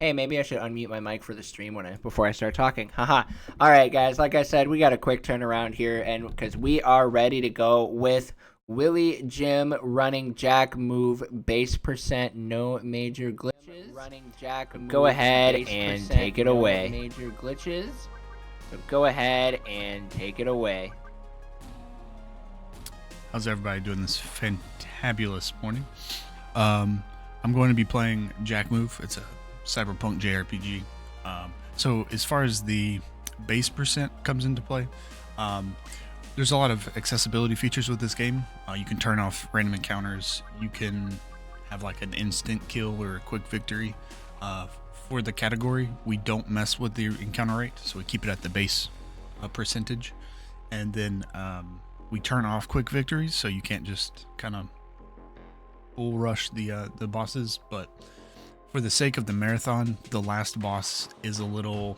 Hey, maybe I should unmute my mic for the stream before I start talking. Haha. All right, guys. Like I said, we got a quick turnaround here, and because we are ready to go with WillyJimm running JackMove base percent, no major glitches. Running JackMove. Go ahead and take it away. No major glitches. So go ahead and take it away. How's everybody doing this fantabulous morning? I'm going to be playing JackMove. It's a cyberpunk JRPG. So as far as the base percent comes into play, there's a lot of accessibility features with this game. You can turn off random encounters. You can have like an instant kill or a quick victory. For the category, we don't mess with the encounter rate, so we keep it at the base percentage. And then we turn off quick victories, so you can't just kind of bull rush the bosses. But for the sake of the marathon, the last boss is a little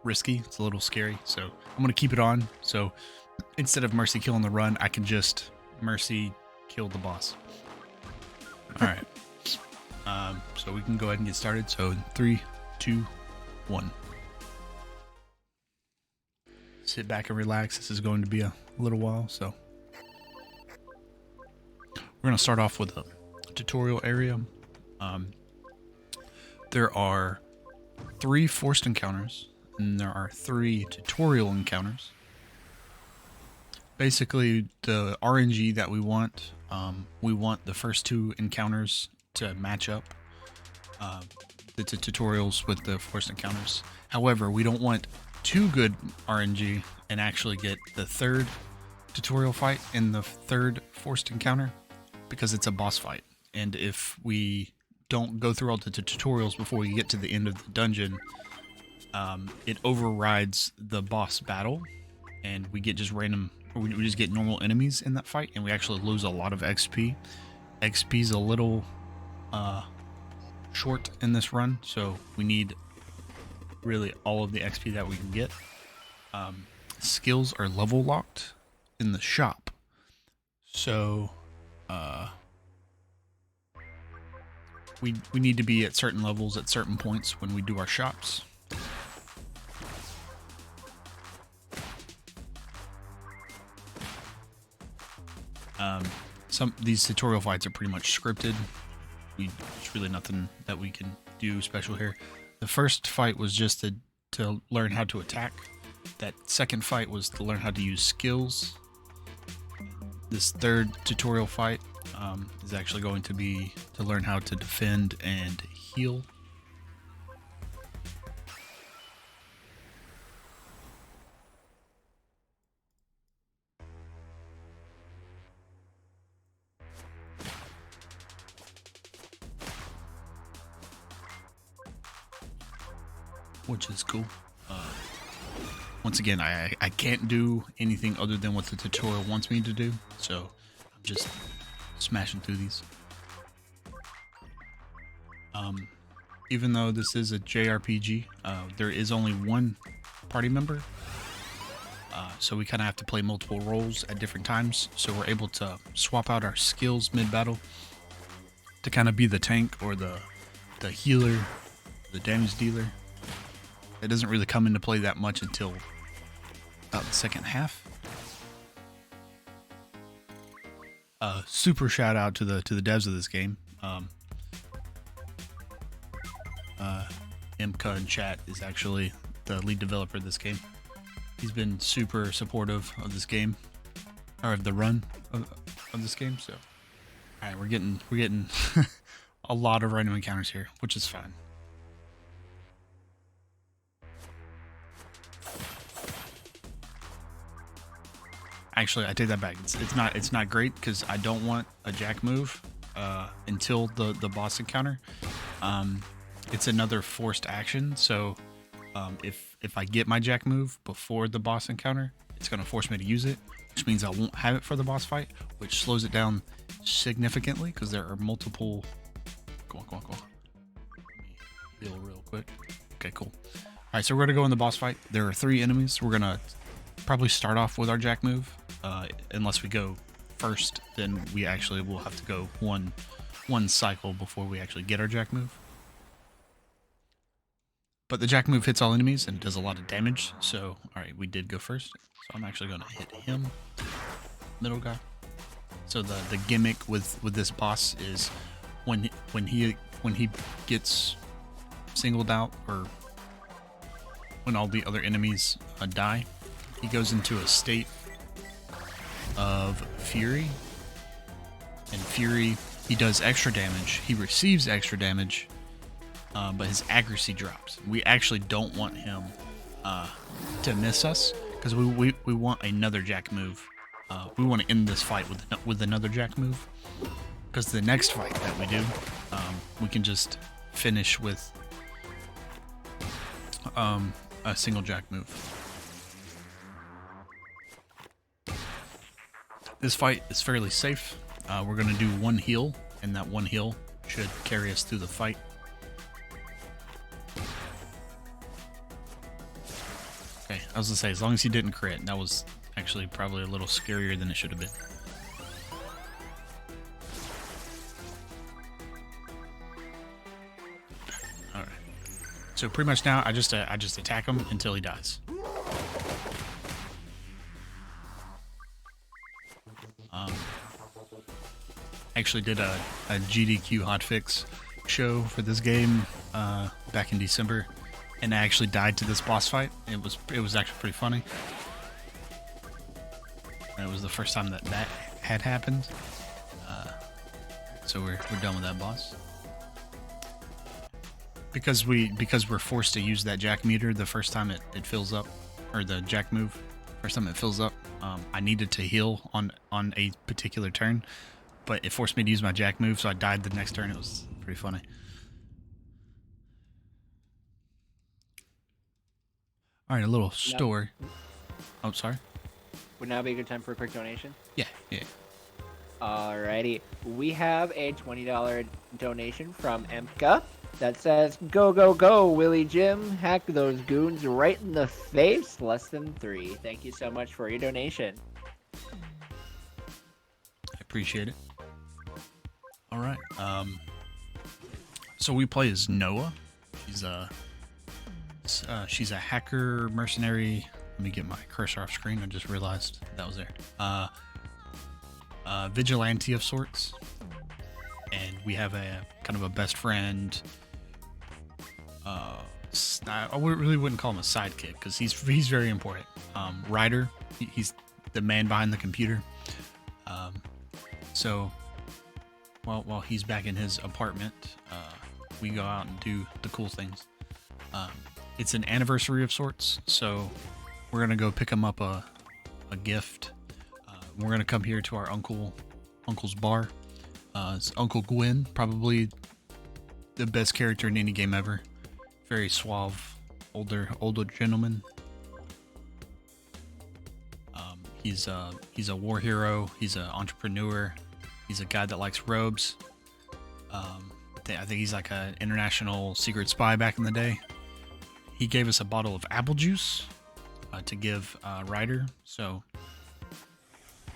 risky. It's a little scary, so I'm going to keep it on. So instead of mercy kill on the run, I can just mercy kill the boss. All right. So we can go ahead and get started. So 3, 2, 1. Sit back and relax. This is going to be a little while, so we're going to start off with a tutorial area. There are 3 forced encounters, and there are 3 tutorial encounters. Basically, the RNG that we want the first 2 encounters to match up the tutorials with the forced encounters. However, we don't want too good RNG and actually get the 3rd tutorial fight in the 3rd forced encounter, because it's a boss fight, and if we don't go through all the tutorials before we get to the end of the dungeon, it overrides the boss battle, and we get just random, or we just get normal enemies in that fight, and we actually lose a lot of XP. XP's a little short in this run, so we need really all of the XP that we can get. Skills are level locked in the shop, so we need to be at certain levels at certain points when we do our shops. These tutorial fights are pretty much scripted. There's really nothing that we can do special here. The first fight was just to learn how to attack. That second fight was to learn how to use skills. This 3rd tutorial fight is actually going to be to learn how to defend and heal. Which is cool. Once again, I can't do anything other than what the tutorial wants me to do, so I'm just smashing through these. Even though this is a JRPG, there is only 1 party member, so we kind of have to play multiple roles at different times, so we're able to swap out our skills mid-battle to kind of be the tank or the healer, the damage dealer. It doesn't really come into play that much until about the second half. Super shout out to the devs of this game. MK in chat is actually the lead developer of this game. He's been super supportive of this game, or of the run of this game. So, all right, we're getting a lot of random encounters here, which is fine. Actually, I take that back. It's not great because I don't want a JackMove until the boss encounter. It's another forced action, so if I get my JackMove before the boss encounter, it's going to force me to use it, which means I won't have it for the boss fight, which slows it down significantly because there are multiple. Go on. Heal real quick. Okay, cool. All right, so we're gonna go in the boss fight. There are 3 enemies. We're gonna probably start off with our JackMove. Unless we go first, then we actually will have to go one cycle before we actually get our JackMove. But the Jack move hits all enemies and does a lot of damage. So, all right, we did go first. So I'm actually going to hit him, middle guy. So the gimmick with this boss is when he gets singled out, or when all the other enemies die, he goes into a state of fury. And fury, he does extra damage. He receives extra damage, but his accuracy drops. We actually don't want him to miss us, because we want another Jack move. We want to end this fight with another Jack move, because the next fight that we do, we can just finish with a single Jack move. This fight is fairly safe. We're going to do one heal, and that one heal should carry us through the fight. Okay, I was going to say, as long as he didn't crit, that was actually probably a little scarier than it should have been. Alright. So pretty much now, I just attack him until he dies. Actually did a GDQ hotfix show for this game back in December, and I actually died to this boss fight. It was actually pretty funny. And it was the first time that had happened. So we're done with that boss. Because we're forced to use that Jack meter the first time it fills up, or the Jack move first time it fills up. I needed to heal on a particular turn, but it forced me to use my Jack move, so I died the next turn. It was pretty funny. All right, a little story. Oh, sorry. Would now be a good time for a quick donation? Yeah. Alrighty. We have a $20 donation from Emka that says, "Go, go, go, WillyJimm. Hack those goons right in the face. Less than 3. Thank you so much for your donation. I appreciate it. All right. So we play as Noah. She's a hacker mercenary. Let me get my cursor off screen. I just realized that was there. Vigilante of sorts, and we have a kind of a best friend. I really wouldn't call him a sidekick, because he's very important. Ryder, he's the man behind the computer. So while he's back in his apartment, we go out and do the cool things. It's an anniversary of sorts, so we're gonna go pick him up a gift. We're gonna come here to our uncle's bar. It's Uncle Gwyn, probably the best character in any game ever. Very suave, older gentleman. He's a war hero. He's an entrepreneur. He's a guy that likes robes. I think he's like an international secret spy back in the day. He gave us a bottle of apple juice to give Ryder. So,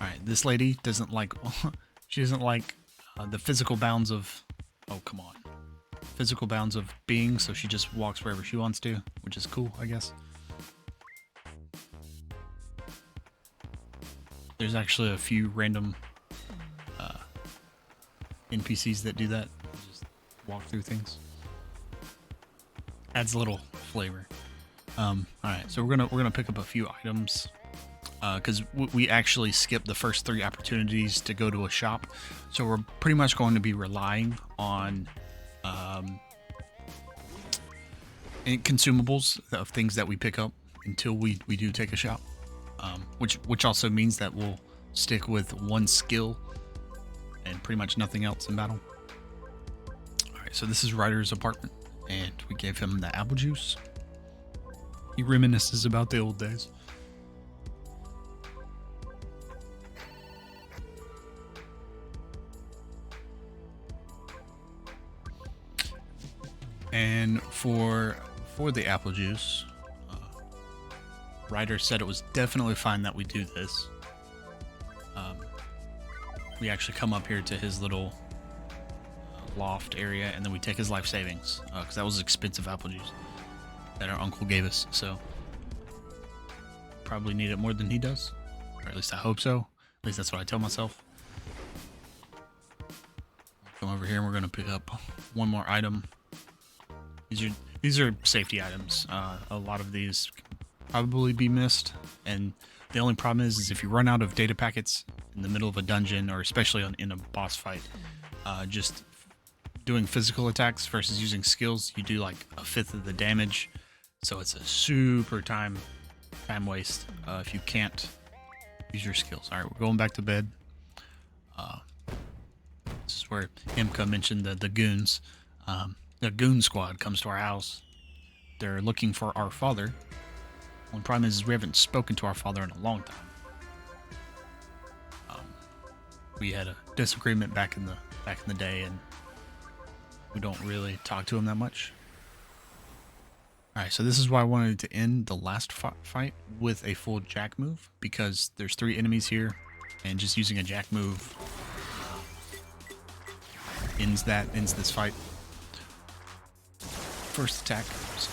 all right, this lady doesn't like. She doesn't like the physical bounds of. Oh, come on. Physical bounds of being, so she just walks wherever she wants to, which is cool, I guess. There's actually a few random NPCs that do that. Just walk through things. Adds a little flavor. All right, so we're gonna pick up a few items because we actually skipped the first 3 opportunities to go to a shop, so we're pretty much going to be relying on consumables of things that we pick up until we do take a shop, which also means that we'll stick with one skill and pretty much nothing else in battle. All right, so this is Ryder's apartment, and we gave him the apple juice. He reminisces about the old days. And for the apple juice, Ryder said it was definitely fine that we do this. We actually come up here to his little loft area, and then we take his life savings, because that was expensive apple juice. that our uncle gave us. So probably need it more than he does, or at least I hope so. At least that's what I tell myself. Come over here and we're gonna pick up one more item. These are safety items. A lot of these can probably be missed, and the only problem is if you run out of data packets in the middle of a dungeon, or especially in a boss fight, just doing physical attacks versus using skills, you do like a fifth of the damage. So it's a super time waste if you can't use your skills. All right, we're going back to bed. This is where Imka mentioned the goons. The goon squad comes to our house. They're looking for our father. One problem is we haven't spoken to our father in a long time. We had a disagreement back in the day, and we don't really talk to him that much. Alright, so this is why I wanted to end the last fight with a full jack move, because there's 3 enemies here, and just using a jack move ends this fight. First attack. So.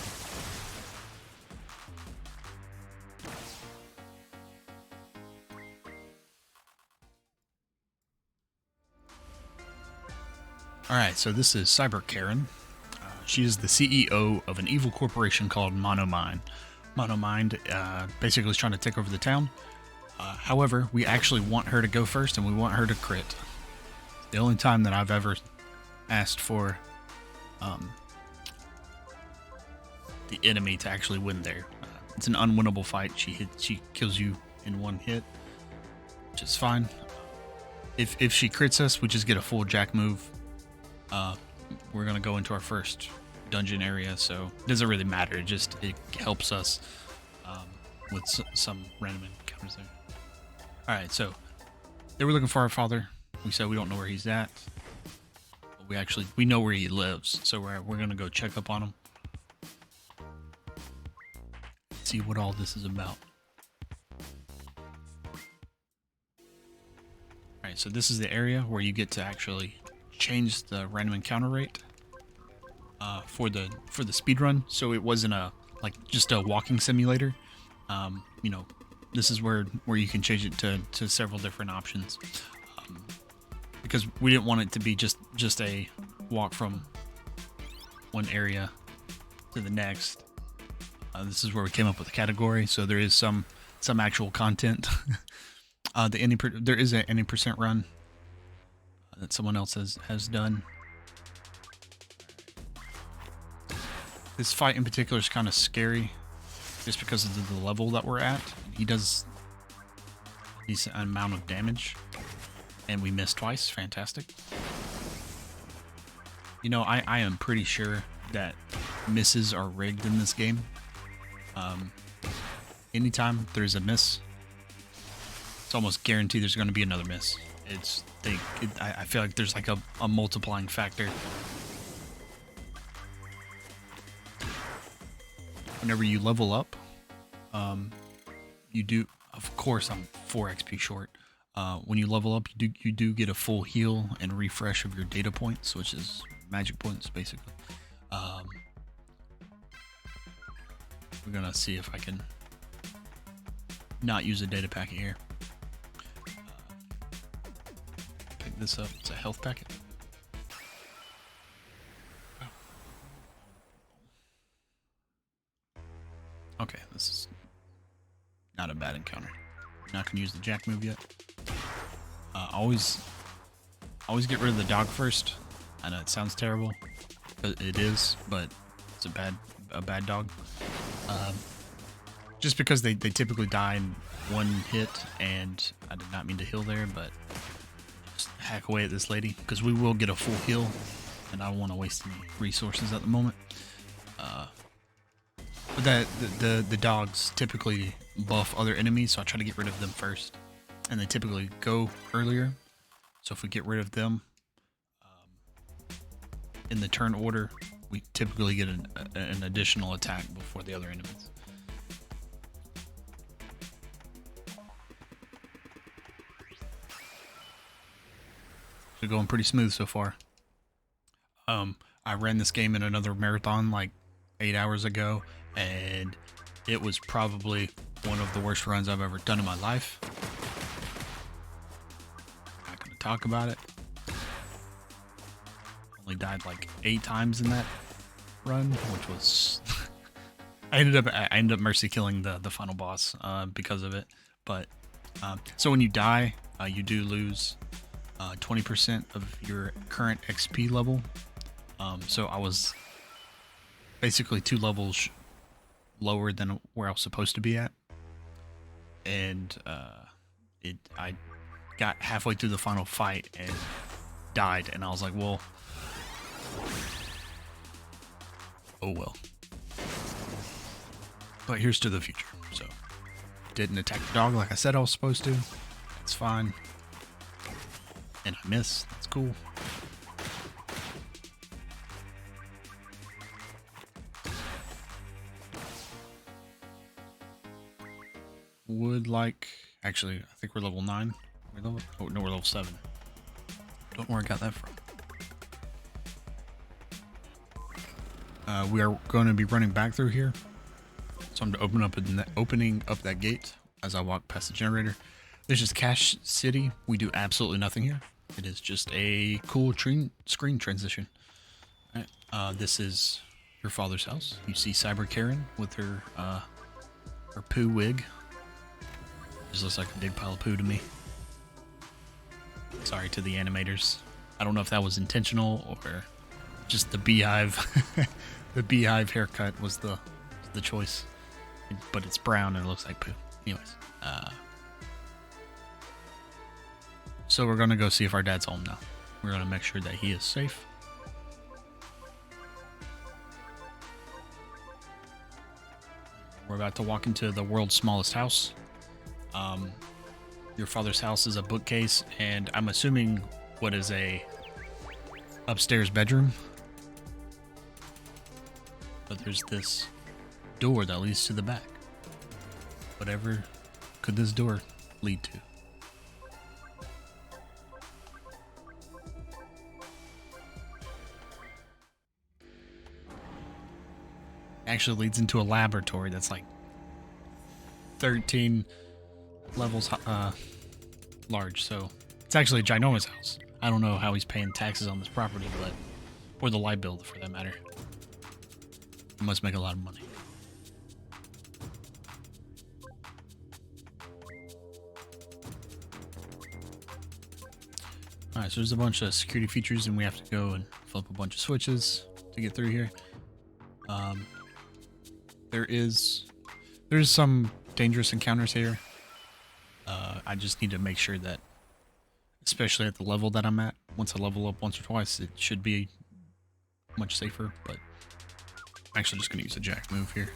Alright, so this is Cyber Karen. She is the CEO of an evil corporation called Monomind. Monomind basically is trying to take over the town. However, we actually want her to go first, and we want her to crit. The only time that I've ever asked for the enemy to actually win there. It's an unwinnable fight. She kills you in one hit, which is fine. If she crits us, we just get a full jack move. We're gonna go into our first dungeon area, so it doesn't really matter. It helps us with some random encounters there. All right, so they were looking for our father. We said we don't know where he's at, but we know where he lives, so we're gonna go check up on him. See what all this is about. Alright, so this is the area where you get to actually change the random encounter rate for the speed run. So it wasn't just a walking simulator. This is where you can change it to several different options. Because we didn't want it to be just a walk from one area to the next. This is where we came up with the category, so there is some actual content. There is an any percent run that someone else has done. This fight in particular is kind of scary, just because of the level that we're at. He does a decent amount of damage, and we missed twice. Fantastic. I am pretty sure that misses are rigged in this game. Anytime there's a miss, it's almost guaranteed there's going to be another miss. I feel like there's like a multiplying factor. Whenever you level up, you do. Of course, I'm 4 XP short. When you level up, you do get a full heal and refresh of your data points, which is magic points, basically. We're gonna see if I can not use a data packet here. Pick this up. It's a health packet. Okay, this is not a bad encounter. Not gonna use the jack move yet. Always get rid of the dog first. I know it sounds terrible, but it is. But it's a bad dog. Just because they typically die in one hit, and I did not mean to heal there, but just hack away at this lady, because we will get a full heal, and I don't want to waste any resources at the moment. But the dogs typically buff other enemies, so I try to get rid of them first, and they typically go earlier. So if we get rid of them in the turn order, we typically get an additional attack before the other enemies. So going pretty smooth so far. I ran this game in another marathon like 8 hours ago, and it was probably one of the worst runs I've ever done in my life. Not gonna talk about it. Only died like 8 times in that run, which was I ended up mercy killing the final boss because of it. But so when you die, you do lose 20% of your current XP level. So I was basically 2 levels lower than where I was supposed to be at, and I got halfway through the final fight and died, and I was like, well, oh well. But here's to the future. So didn't attack the dog like I said I was supposed to. That's fine. And I miss. That's cool. Would like, actually, I think we're level 9. We're level, oh no, we're level 7. Don't know where I got that from. We are going to be running back through here. So I'm opening up that gate as I walk past the generator. This is Cache City. We do absolutely nothing here. It is just a cool screen transition. All right. This is your father's house. You see Cyber Karen with her poo wig. Just looks like a big pile of poo to me. Sorry to the animators. I don't know if that was intentional or just the beehive. The beehive haircut was the choice. But it's brown and it looks like poo. Anyways. So we're going to go see if our dad's home now. We're going to make sure that he is safe. We're about to walk into the world's smallest house. Your father's house is a bookcase, and I'm assuming what is a upstairs bedroom. But there's this door that leads to the back. Whatever could this door lead to? Actually leads into a laboratory that's like 13 levels large, so it's actually a ginormous house. I don't know how he's paying taxes on this property, but or the light bill for that matter. He must make a lot of money. Alright, so there's a bunch of security features and we have to go and flip a bunch of switches to get through here. There's some dangerous encounters here. I just need to make sure that, especially at the level that I'm at, once I level up once or twice, it should be much safer, but I'm actually just going to use a JackMove here.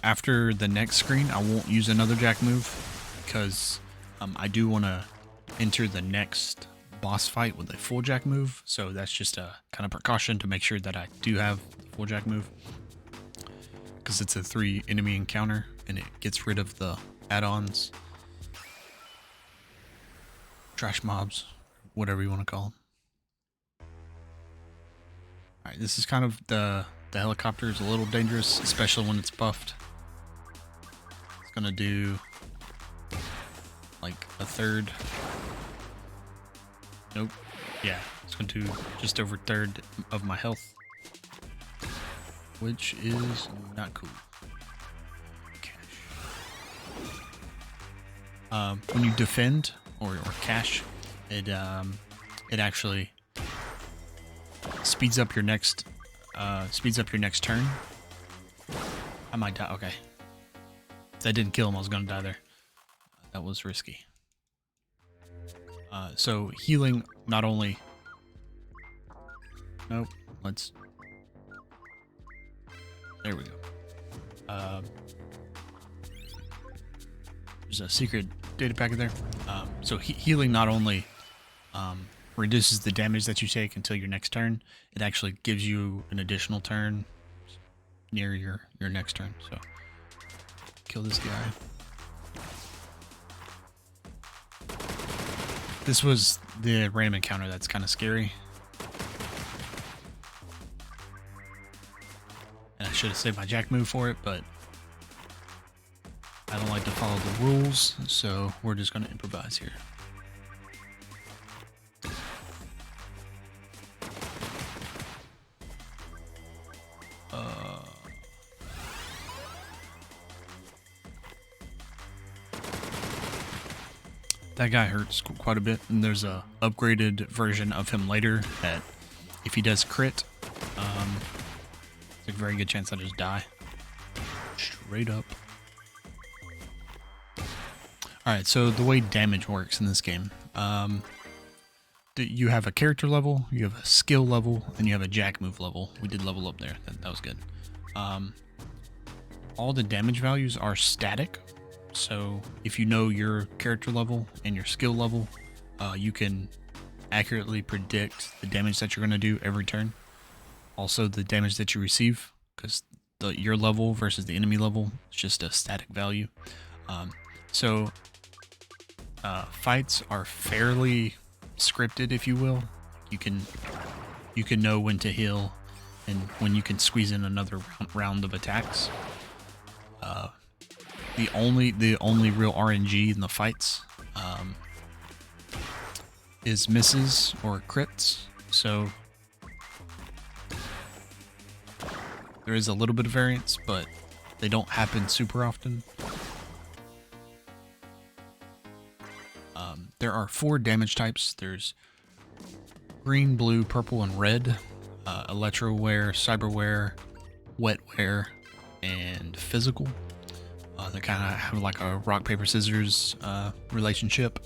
After the next screen, I won't use another JackMove because I do want to enter the next boss fight with a full JackMove, so that's just a kind of precaution to make sure that I do have the full JackMove, because it's a 3 enemy encounter and it gets rid of the add-ons, trash mobs, whatever you want to call them. Alright, this is kind of the helicopter is a little dangerous, especially when it's buffed. It's gonna do like a third. Nope. Yeah, it's going to do just over a third of my health, which is not cool. When you defend or cache, it actually speeds up your next turn. I might die. Okay, if that didn't kill him, I was gonna die there. That was risky. So healing not only. Nope. There we go. There's a secret data packet there. So healing not only reduces the damage that you take until your next turn, it actually gives you an additional turn near your next turn. So kill this guy. This was the random encounter that's kind of scary. should have saved my Jack move for it, but I don't like to follow the rules, so we're just going to improvise here. That guy hurts quite a bit, and there's a upgraded version of him later that if he does crit, there's a very good chance I just die. Straight up. Alright, so the way damage works in this game, you have a character level, you have a skill level, and you have a Jack move level. We did level up there. That was good. All the damage values are static. So if you know your character level and your skill level, you can accurately predict the damage that you're going to do every turn. Also the damage that you receive, because your level versus the enemy level is just a static value. Fights are fairly scripted, if you will. You can know when to heal and when you can squeeze in another round of attacks. The only real RNG in the fights is misses or crits. So there is a little bit of variance, but they don't happen super often. There are 4 damage types. There's green, blue, purple, and red. Electroware, cyberware, wetware, and physical. They kind of have like a rock, paper, scissors relationship.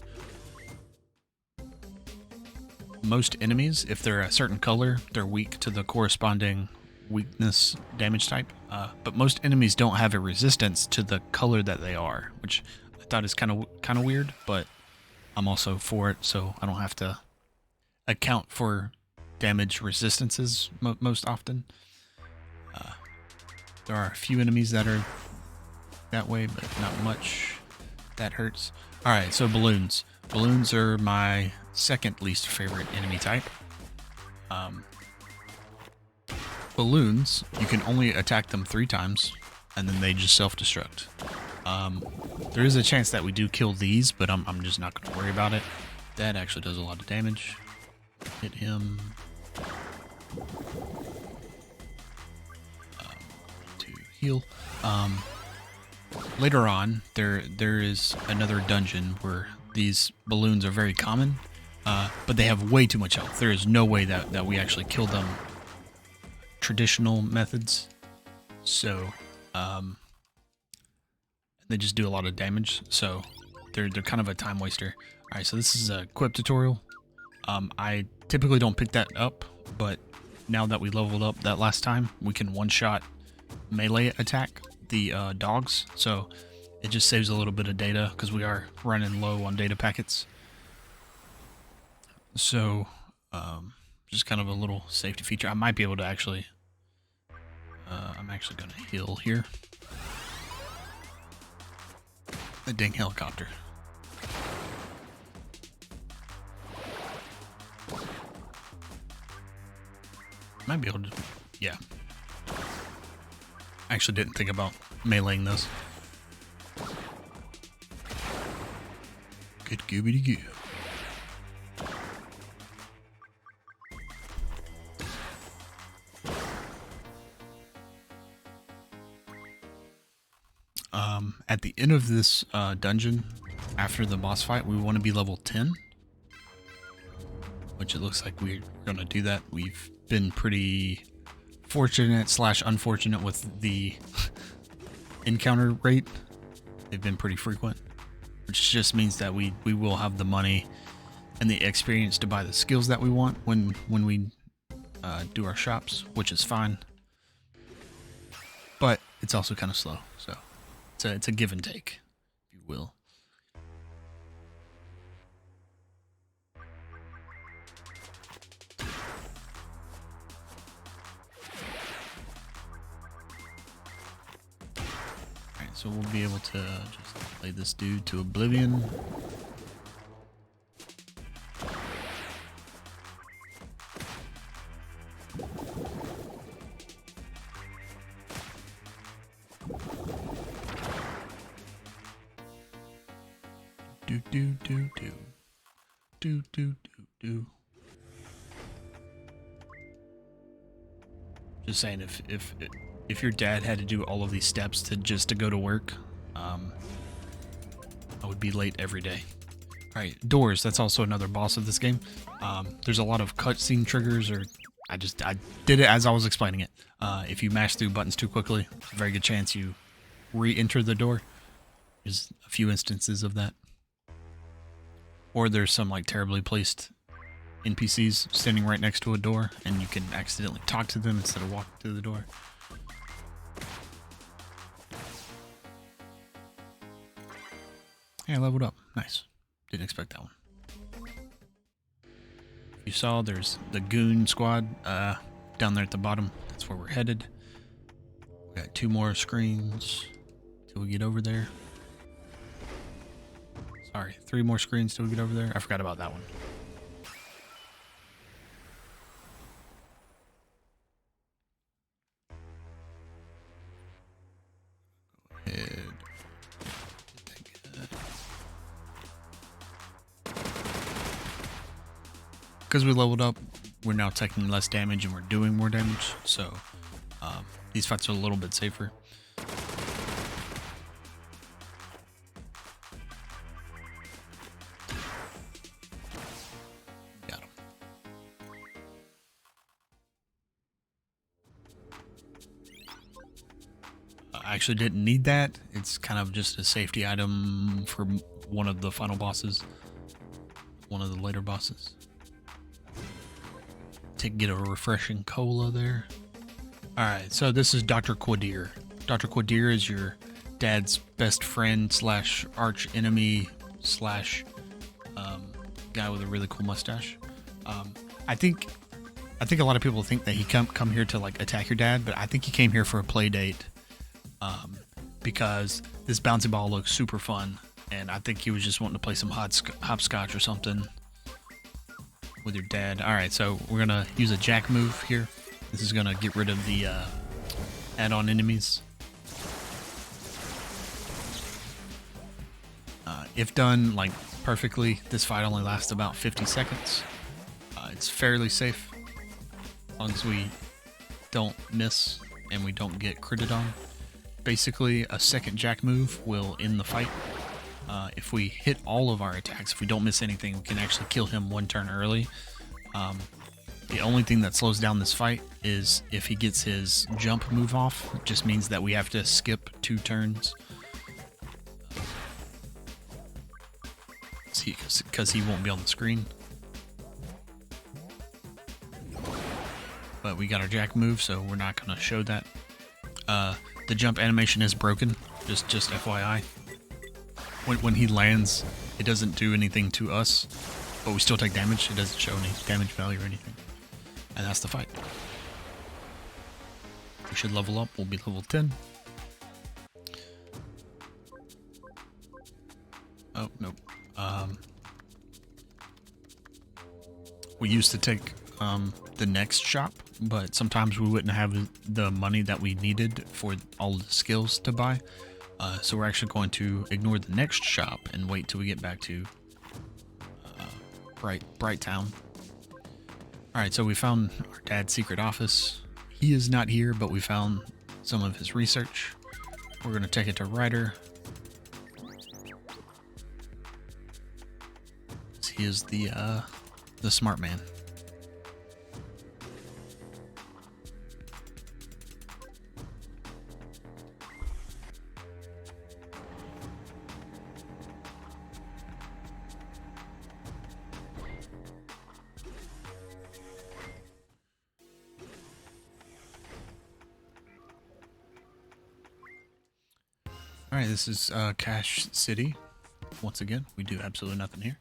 Most enemies, if they're a certain color, they're weak to the corresponding weakness damage type. But most enemies don't have a resistance to the color that they are, which I thought is kind of weird, but I'm also for it, so I don't have to account for damage resistances most often. There are a few enemies that are that way, but not much. That hurts. Alright, so balloons. Balloons are my second least favorite enemy type. Balloons, you can only attack them 3 times, and then they just self-destruct. There is a chance that we do kill these, but I'm just not going to worry about it. That actually does a lot of damage. Hit him. To heal. Later on, there is another dungeon where these balloons are very common, but they have way too much health. There is no way that we actually kill them traditional methods. So, they just do a lot of damage. So, they're kind of a time waster. All right, so this is a equip tutorial. I typically don't pick that up, but now that we leveled up that last time, we can one-shot melee attack the dogs, so it just saves a little bit of data because we are running low on data packets. So just kind of a little safety feature. I might be able to actually I'm actually going to heal here. The dang helicopter. Might be able to, yeah. I actually didn't think about meleeing this. Good goobity goo. At the end of this dungeon, after the boss fight, we want to be level 10. Which it looks like we're going to do that. We've been pretty fortunate / unfortunate with the encounter rate. They've been pretty frequent, which just means that we will have the money and the experience to buy the skills that we want when we do our shops, which is fine. But it's also kind of slow, so it's a give and take, if you will. So we'll be able to just lay this dude to oblivion. do do do do do do do do. Just saying, if your dad had to do all of these steps just to go to work, I would be late every day. All right, doors. That's also another boss of this game. There's a lot of cutscene triggers, or I did it as I was explaining it. If you mash through buttons too quickly, there's a very good chance you re-enter the door. There's a few instances of that. Or there's some like terribly placed NPCs standing right next to a door, and you can accidentally talk to them instead of walking through the door. Hey, I leveled up. Nice. Didn't expect that one. You saw there's the goon squad down there at the bottom. That's where we're headed. We got 2 more screens till we get over there. Sorry, 3 more screens till we get over there. I forgot about that one. Go ahead. Because we leveled up, we're now taking less damage and we're doing more damage, so these fights are a little bit safer. Got him. I actually didn't need that. It's kind of just a safety item for one of the final bosses, one of the later bosses. To get a refreshing cola there. Alright, so this is Dr. Quadir. Dr. Quadir is your dad's best friend slash arch enemy slash guy with a really cool mustache. I think a lot of people think that he come here to like attack your dad, but I think he came here for a play date because this bouncy ball looks super fun, and I think he was just wanting to play some hopscotch or something with your dad. Alright, so we're gonna use a JackMove here. This is gonna get rid of the add-on enemies. If done like perfectly, this fight only lasts about 50 seconds. It's fairly safe as long as we don't miss and we don't get critted on. Basically, a second JackMove will end the fight. If we hit all of our attacks, if we don't miss anything, we can actually kill him 1 turn early. The only thing that slows down this fight is if he gets his jump move off. It just means that we have to skip 2 turns. Because he won't be on the screen. But we got our JackMove, so we're not going to show that. The jump animation is broken, just FYI. When he lands, it doesn't do anything to us, but we still take damage. It doesn't show any damage value or anything. And that's the fight. We should level up. We'll be level 10. Oh, nope. We used to take the next shop, but sometimes we wouldn't have the money that we needed for all the skills to buy. So we're actually going to ignore the next shop and wait till we get back to Bright Town. Alright, so we found our dad's secret office. He is not here, but we found some of his research. We're going to take it to Ryder. He is the smart man. Alright, this is Cache City. Once again, we do absolutely nothing here.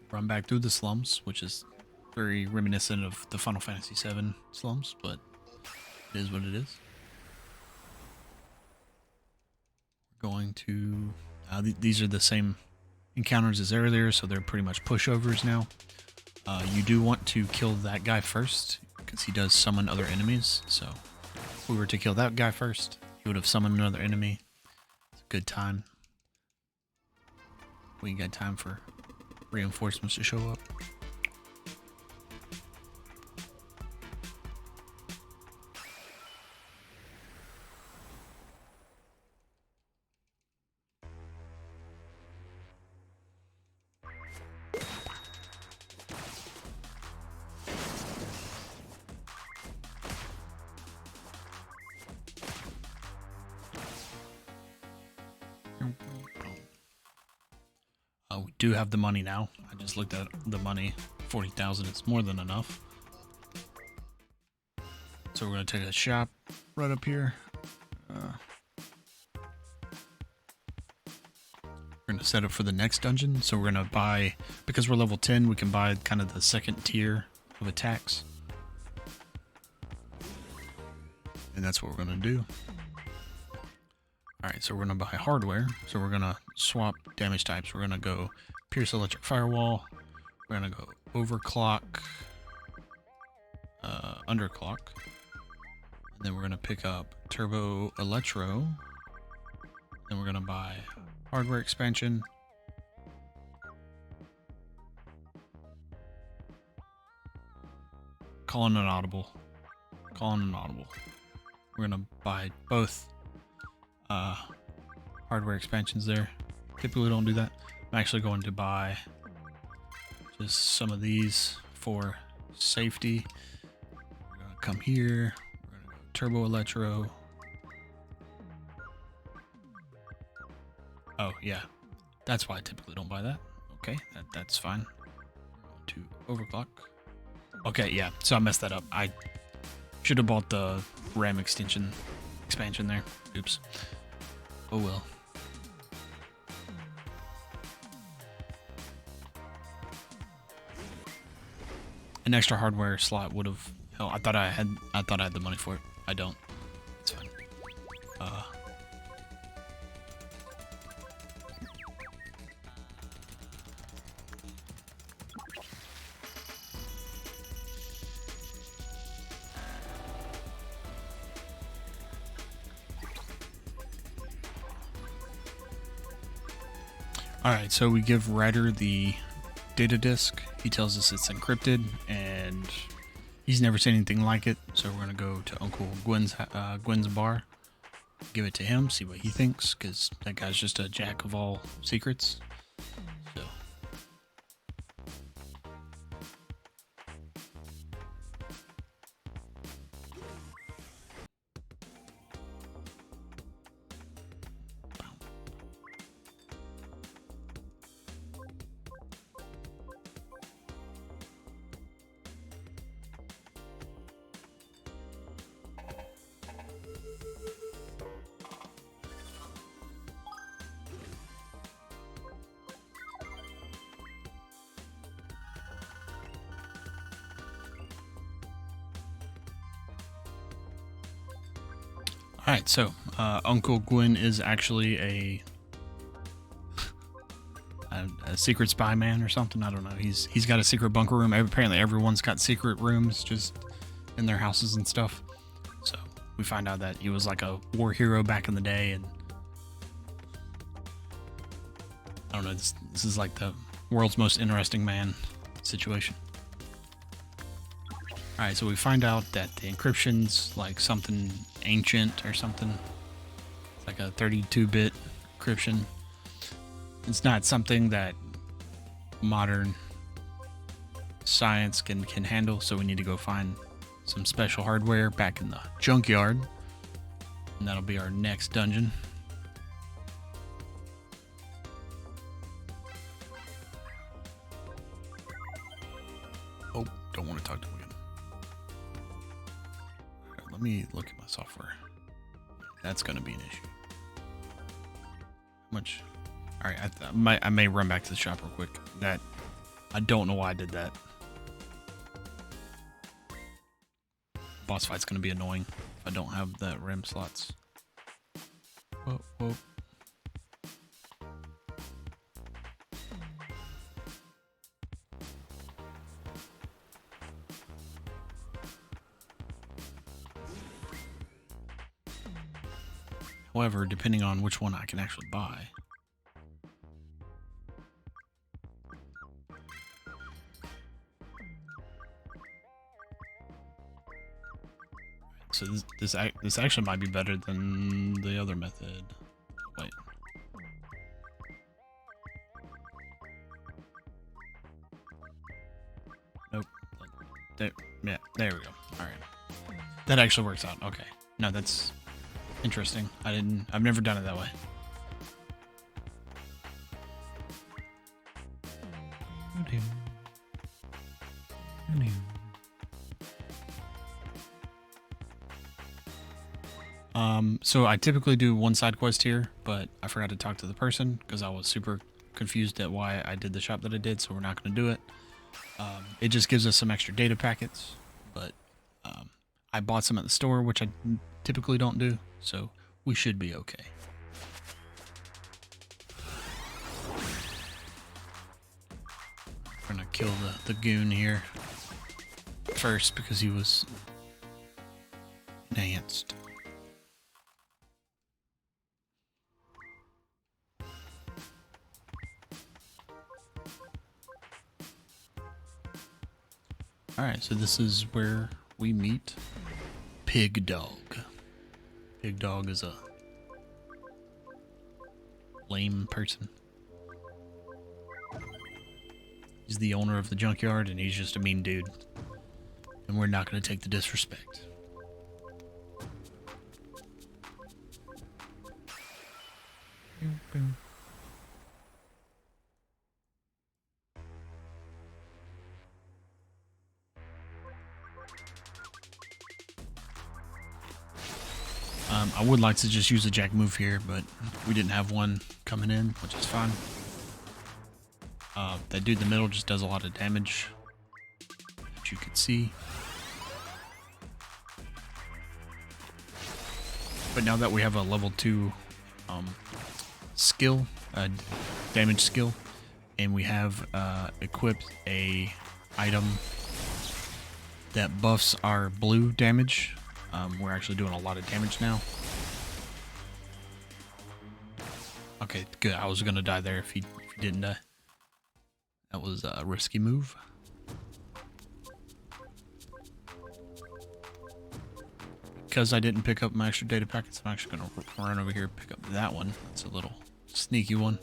Run back through the slums, which is very reminiscent of the Final Fantasy VII slums, but it is what it is. We're going to... these are the same encounters as earlier, so they're pretty much pushovers now. You do want to kill that guy first, because he does summon other enemies, so If we were to kill that guy first, he would have summoned another enemy. It's a good time. We ain't got time for reinforcements to show up. We do have the money now. I just looked at the money. 40,000 is more than enough. So we're going to take a shop right up here. We're going to set up for the next dungeon. So we're going to buy, because we're level 10, we can buy kind of the second tier of attacks. And that's what we're going to do. Alright, so we're going to buy hardware. So we're going to swap damage types. We're going to go Pierce Electric Firewall. We're going to go Overclock, Underclock. And then we're going to pick up Turbo Electro. Then we're going to buy Hardware Expansion. Calling an audible. Calling an audible. We're going to buy both hardware expansions there. Typically don't do that. I'm actually going to buy just some of these for safety. We're going to come here. We're going to go Turbo Electro. Oh, yeah. That's why I typically don't buy that. Okay, that's fine. We're going to Overclock. Okay, yeah, so I messed that up. I should have bought the RAM expansion there. Oops. Oh well. An extra hardware slot would have. Hell, I thought I had the money for it. I don't. It's fine. Alright, so we give Ryder the data disk. He tells us it's encrypted, and he's never seen anything like it. So we're going to go to Uncle Gwen's bar, give it to him, see what he thinks, because that guy's just a jack of all secrets. So. Alright, so Uncle Gwen is actually a secret spy man or something. I don't know. He's got a secret bunker room. Apparently everyone's got secret rooms just in their houses and stuff. So we find out that he was like a war hero back in the day, and I don't know, this is like the world's most interesting man situation. Alright, so we find out that the encryption's like something ancient or something. It's like a 32-bit encryption. It's not something that modern science can handle, so we need to go find some special hardware back in the junkyard. And that'll be our next dungeon. Oh, don't want to talk to him again. Right, let me look at my software. That's going to be an issue. How much? All right, I may run back to the shop real quick. That I don't know why I did that. Boss fight's going to be annoying if I don't have the RAM slots. Whoa, whoa. However, depending on which one I can actually buy. So this actually might be better than the other method. Wait. Nope. There we go. Alright. That actually works out. Okay. No, that's interesting. I've never done it that way. So I typically do one side quest here, but I forgot to talk to the person because I was super confused at why I did the shop that I did, so we're not going to do it. It just gives us some extra data packets, but I bought some at the store, which I typically don't do, so we should be okay. We're gonna kill the goon here first because he was enhanced. Alright, so this is where we meet Pig Dog. Pig Dog is a lame person. He's the owner of the junkyard and he's just a mean dude. And we're not going to take the disrespect. I would like to just use a JackMove here, but we didn't have one coming in, which is fine. That dude in the middle just does a lot of damage, as you can see. But now that we have a level 2 skill, damage skill, and we have equipped a item that buffs our blue damage, we're actually doing a lot of damage now. Okay, good. I was gonna die there if he didn't die. That was a risky move. Because I didn't pick up my extra data packets, I'm actually gonna run over here and pick up that one. That's a little sneaky one.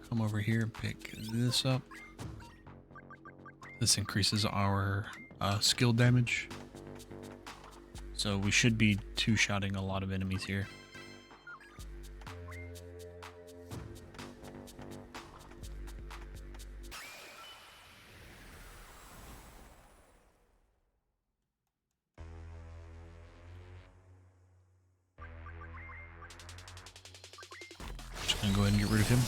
Come over here and pick this up. This increases our skill damage. So we should be two-shotting a lot of enemies here. Just gonna go ahead and get rid of him.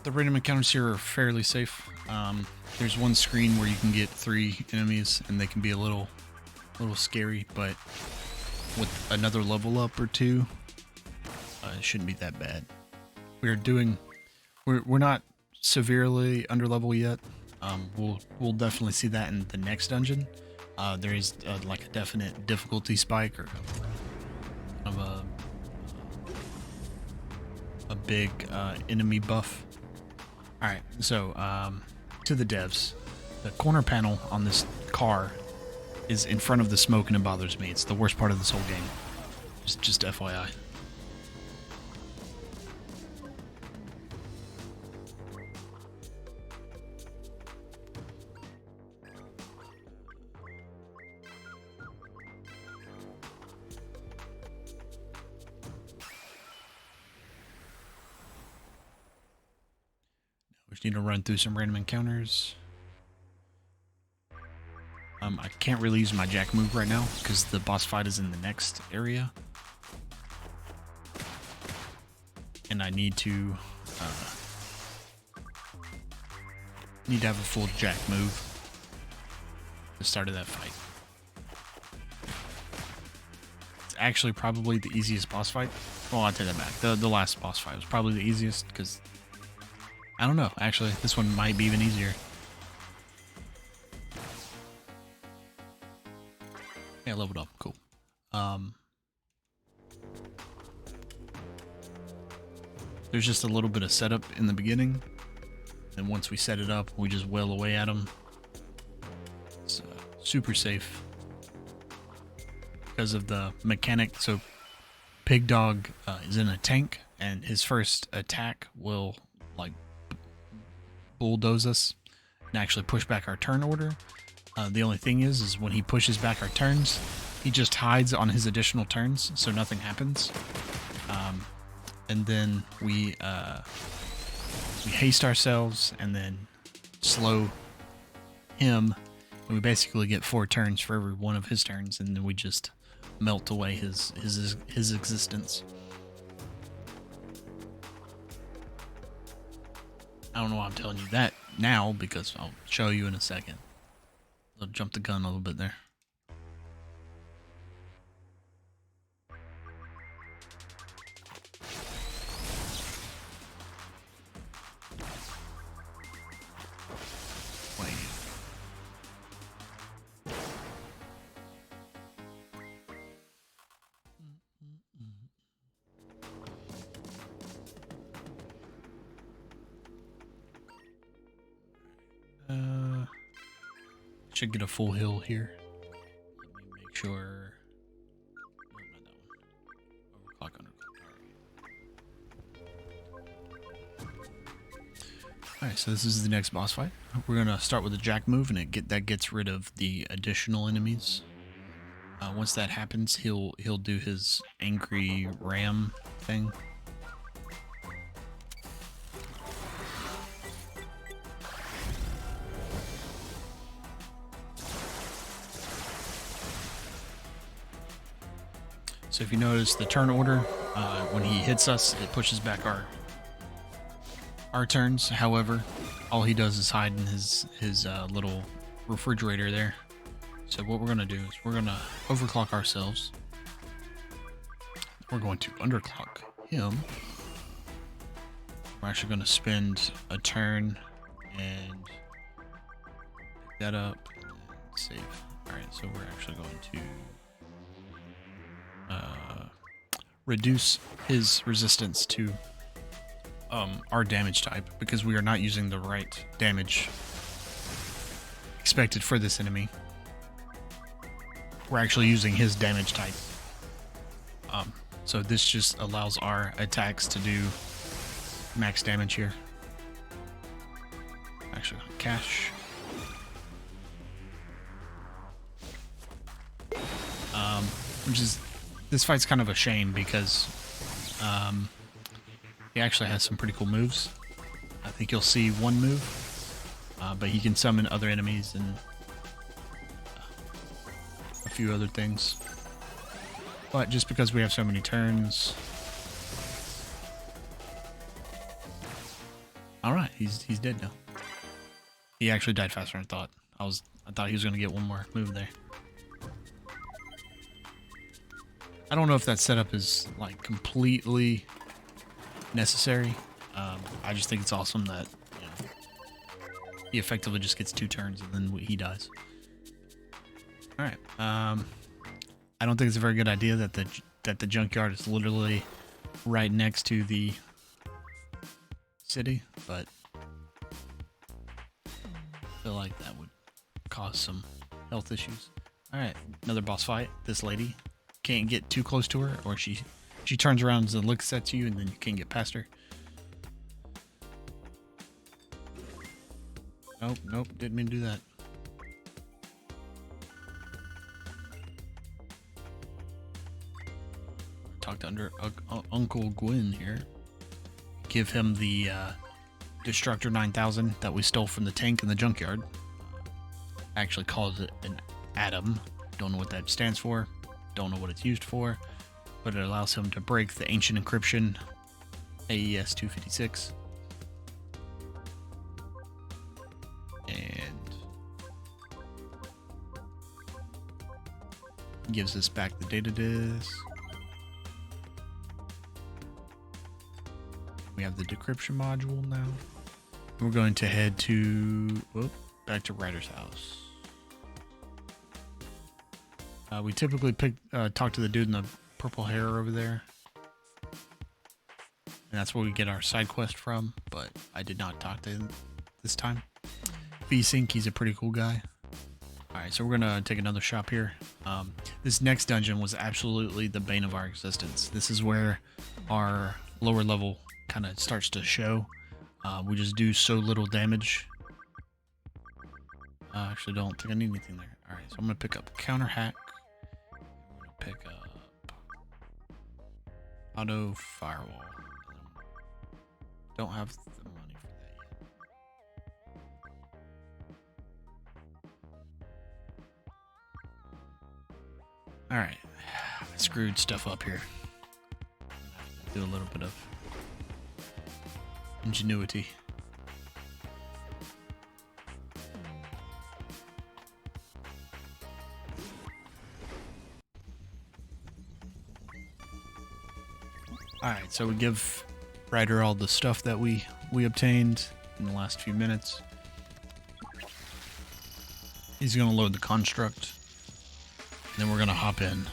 The random encounters here are fairly safe. There's one screen where you can get 3 enemies and they can be a little scary, but with another level up or 2, it shouldn't be that bad. We're not severely under level yet. We'll definitely see that in the next dungeon. There is like a definite difficulty spike or of a big enemy buff. Alright, so to the devs, the corner panel on this car is in front of the smoke and it bothers me. It's the worst part of this whole game. Just FYI. We just need to run through some random encounters. I can't really use my JackMove right now because the boss fight is in the next area. And I need to have a full JackMove at the start of that fight. It's actually probably the easiest boss fight. Well, I'll take that back. The last boss fight was probably the easiest because I don't know. Actually, this one might be even easier. leveled up. Cool. There's just a little bit of setup in the beginning, and once we set it up, we just wail away at them. It's super safe because of the mechanic. So Pig Dog is in a tank, and his first attack will like bulldoze us and actually push back our turn order. The only thing is when he pushes back our turns, he just hides on his additional turns, so nothing happens. And then we haste ourselves and then slow him, and we basically get 4 turns for every one of his turns, and then we just melt away his existence. I don't know why I'm telling you that now, because I'll show you in a second. I'll jump the gun a little bit there. Should get a full heal here. Let me make sure. No, not that one. Overclock, underclock. Alright, so this is the next boss fight. We're gonna start with the JackMove, and that gets rid of the additional enemies. Once that happens, he'll do his angry ram thing. So if you notice the turn order, when he hits us, it pushes back our turns. However, all he does is hide in his little refrigerator there. So what we're going to do is we're going to overclock ourselves. We're going to underclock him. We're actually going to spend a turn and pick that up and save. Alright, so we're actually going to reduce his resistance to our damage type, because we are not using the right damage expected for this enemy. We're actually using his damage type. So this just allows our attacks to do max damage here. Actually, cash. Which is, this fight's kind of a shame because he actually has some pretty cool moves. I think you'll see one move, but he can summon other enemies and a few other things. But just because we have so many turns... Alright, he's dead now. He actually died faster than I thought. I thought he was going to get one more move there. I don't know if that setup is like completely necessary. I just think it's awesome that, you know, he effectively just gets 2 turns and then he dies. All right. I don't think it's a very good idea that the junkyard is literally right next to the city, but I feel like that would cause some health issues. All right, another boss fight. This lady. Can't get too close to her, or she turns around and looks at you, and then you can't get past her. Nope, didn't mean to do that. Talk to Uncle Gwyn here. Give him the Destructor 9000 that we stole from the tank in the junkyard. Actually calls it an Atom. Don't know what that stands for. Don't know what it's used for, but it allows him to break the ancient encryption AES 256 and gives us back the data disk. We have the decryption module now. We're going to head to back to Ryder's house. We typically talk to the dude in the purple hair over there. And that's where we get our side quest from, but I did not talk to him this time. V-Sync, he's a pretty cool guy. Alright, so we're gonna take another shop here. This next dungeon was absolutely the bane of our existence. This is where our lower level kind of starts to show. We just do so little damage. I actually don't think I need anything there. Alright, so I'm gonna pick up Counter Hack. I'm gonna pick up Auto Firewall. Don't have the money for that yet. Alright, I screwed stuff up here. Do a little bit of ingenuity. Alright, so we give Ryder all the stuff that we obtained in the last few minutes. He's gonna load the construct. And then we're gonna hop in.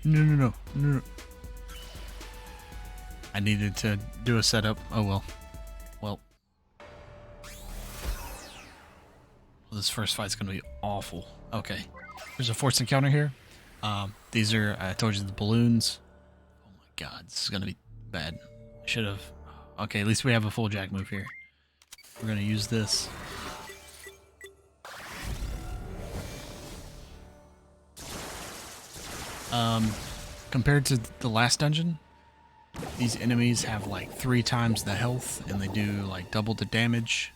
No. I needed to do a setup. Oh well. Well. This first fight's gonna be awful. Okay. There's a forced encounter here. These are, I told you, the balloons. Oh my god, this is gonna be bad. I should have. Okay, at least we have a full JackMove here. We're gonna use this. Compared to the last dungeon, these enemies have like 3 times the health and they do like double the damage.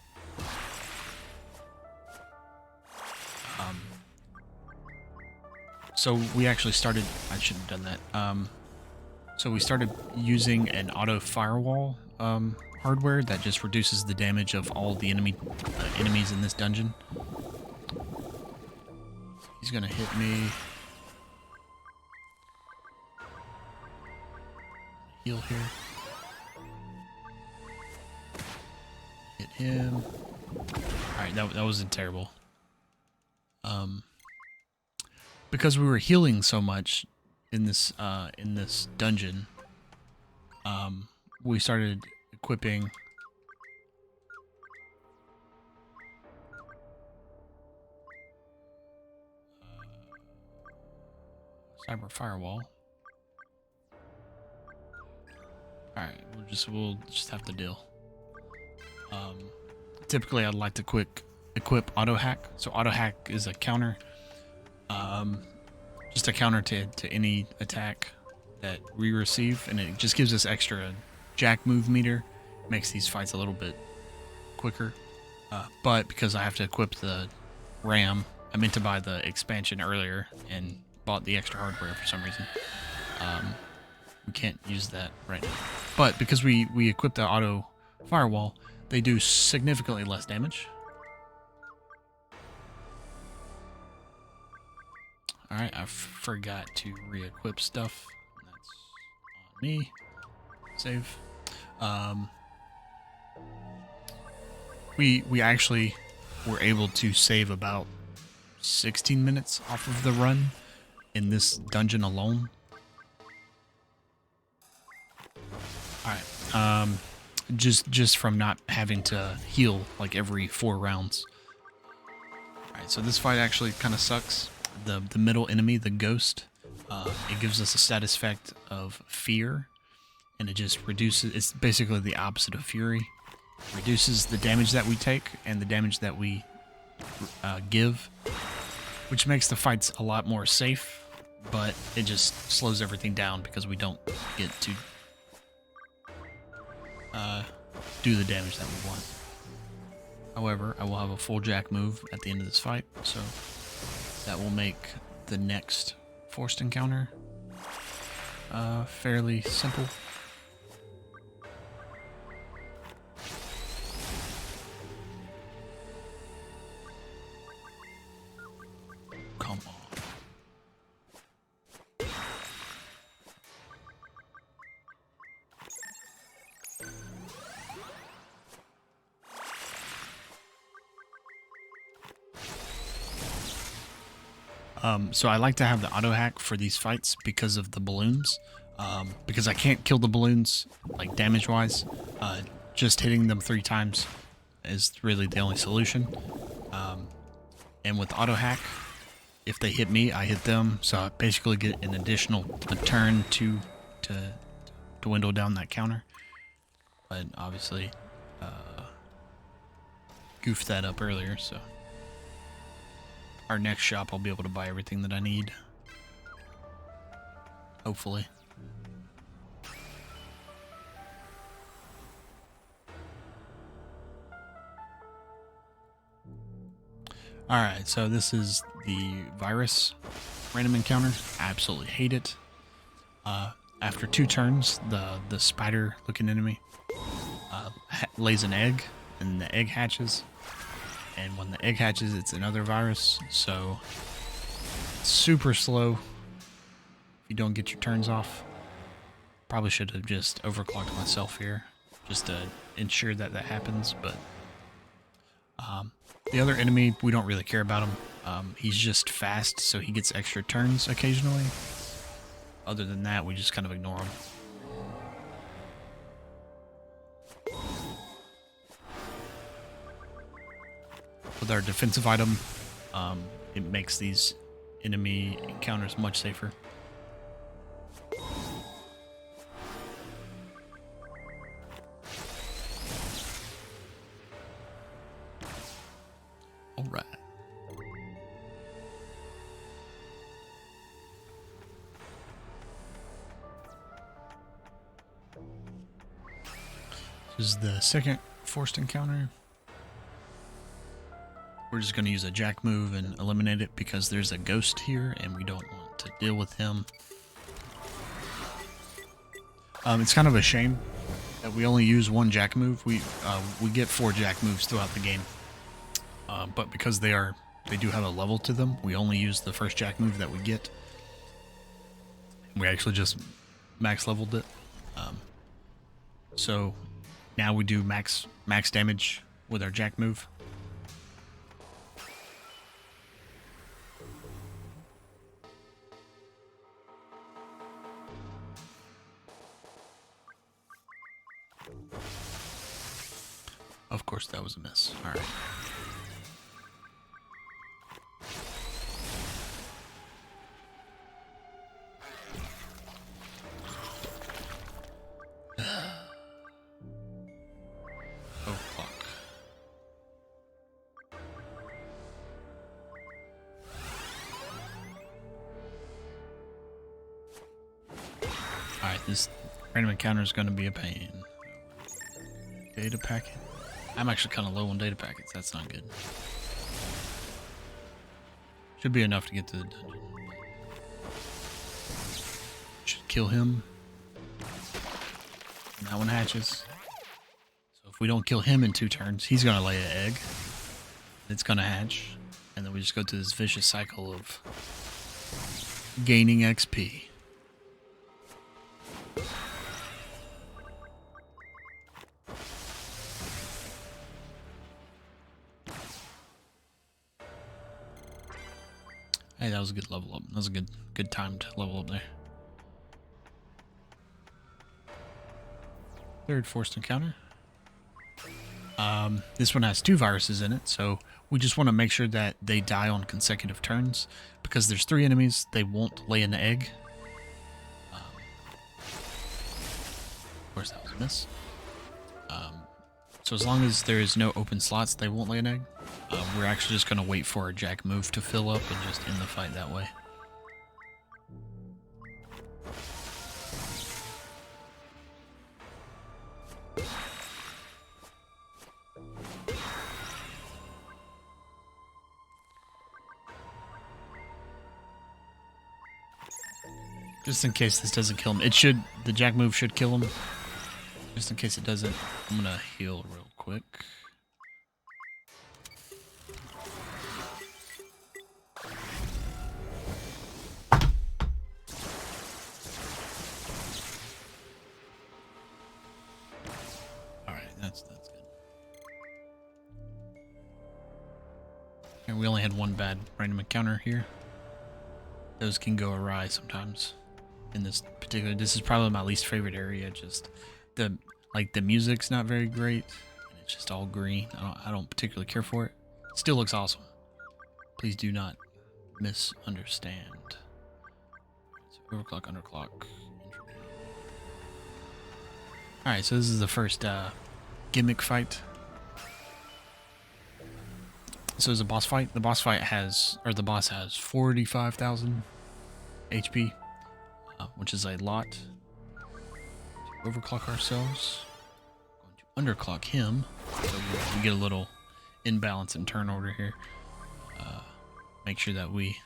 So we actually started, I shouldn't have done that. So we started using an auto firewall hardware that just reduces the damage of all the enemies in this dungeon. He's gonna hit me. Heal here. Hit him. Alright, that wasn't terrible. Because we were healing so much in this dungeon, we started equipping Cyber Firewall. Alright, we'll just have to deal. Typically I'd like to equip Auto Hack. So Auto Hack is a counter. Just a counter to any attack that we receive, and it just gives us extra JackMove meter. Makes these fights a little bit quicker. But because I have to equip the RAM, I meant to buy the expansion earlier and bought the extra hardware for some reason. We can't use that right now. But because we equip the auto firewall, they do significantly less damage. Alright, I forgot to re-equip stuff. That's on me. Save. We actually were able to save about 16 minutes off of the run in this dungeon alone. Alright, just from not having to heal like every 4 rounds. Alright, so this fight actually kind of sucks. The middle enemy, the ghost, it gives us a status effect of fear, and it just reduces, it's basically the opposite of fury. It reduces the damage that we take and the damage that we give, which makes the fights a lot more safe, but it just slows everything down because we don't get to do the damage that we want. However, I will have a full JackMove at the end of this fight, so that will make the next forced encounter fairly simple. Come on. So I like to have the auto hack for these fights because of the balloons. Because I can't kill the balloons, like damage-wise. Just hitting them 3 times is really the only solution. And with auto hack, if they hit me, I hit them. So I basically get an additional turn to dwindle down that counter. But obviously, goofed that up earlier, so our next shop I'll be able to buy everything that I need. Hopefully. Alright, so this is the virus random encounter. I absolutely hate it. After 2 turns, the spider looking enemy lays an egg, and the egg hatches. And when the egg hatches, it's another virus, so it's super slow if you don't get your turns off. Probably should have just overclocked myself here, just to ensure that that happens, but the other enemy, we don't really care about him. He's just fast, so he gets extra turns occasionally. Other than that, we just kind of ignore him. With our defensive item, it makes these enemy encounters much safer. Alright. This is the second forced encounter. We're just going to use a JackMove and eliminate it because there's a ghost here and we don't want to deal with him. It's kind of a shame that we only use 1 JackMove. We get 4 JackMoves throughout the game. But because they do have a level to them, we only use the first JackMove that we get. We actually just max leveled it. So now we do max damage with our JackMove. Of course, that was a miss. All right. Oh, fuck. All right, this random encounter is going to be a pain. Data packet. I'm actually kind of low on data packets. That's not good. Should be enough to get to the dungeon. Should kill him. And that one hatches. So if we don't kill him in 2 turns, he's going to lay an egg. It's going to hatch. And then we just go through this vicious cycle of gaining XP. Hey, that was a good level up. That was a good timed level up there. Third forced encounter. This one has 2 viruses in it, so we just want to make sure that they die on consecutive turns. Because there's 3 enemies, they won't lay an egg. Of course, that was a miss. So as long as there is no open slots, they won't lay an egg. We're actually just going to wait for our JackMove to fill up and just end the fight that way. Just in case this doesn't kill him. The JackMove should kill him. Just in case it doesn't, I'm going to heal real quick. That's good. And we only had 1 bad random encounter here. those can go awry sometimes. In this particular, this is probably my least favorite area. Just the music's not very great. And it's just all green. I don't particularly care for it. Still looks awesome. Please do not misunderstand. So overclock, underclock. All right, so this is the first gimmick fight. So it's a boss fight. The boss has 45,000 HP, which is a lot. To overclock ourselves, going to underclock him, so we get a little imbalance in turn order here. Make sure that we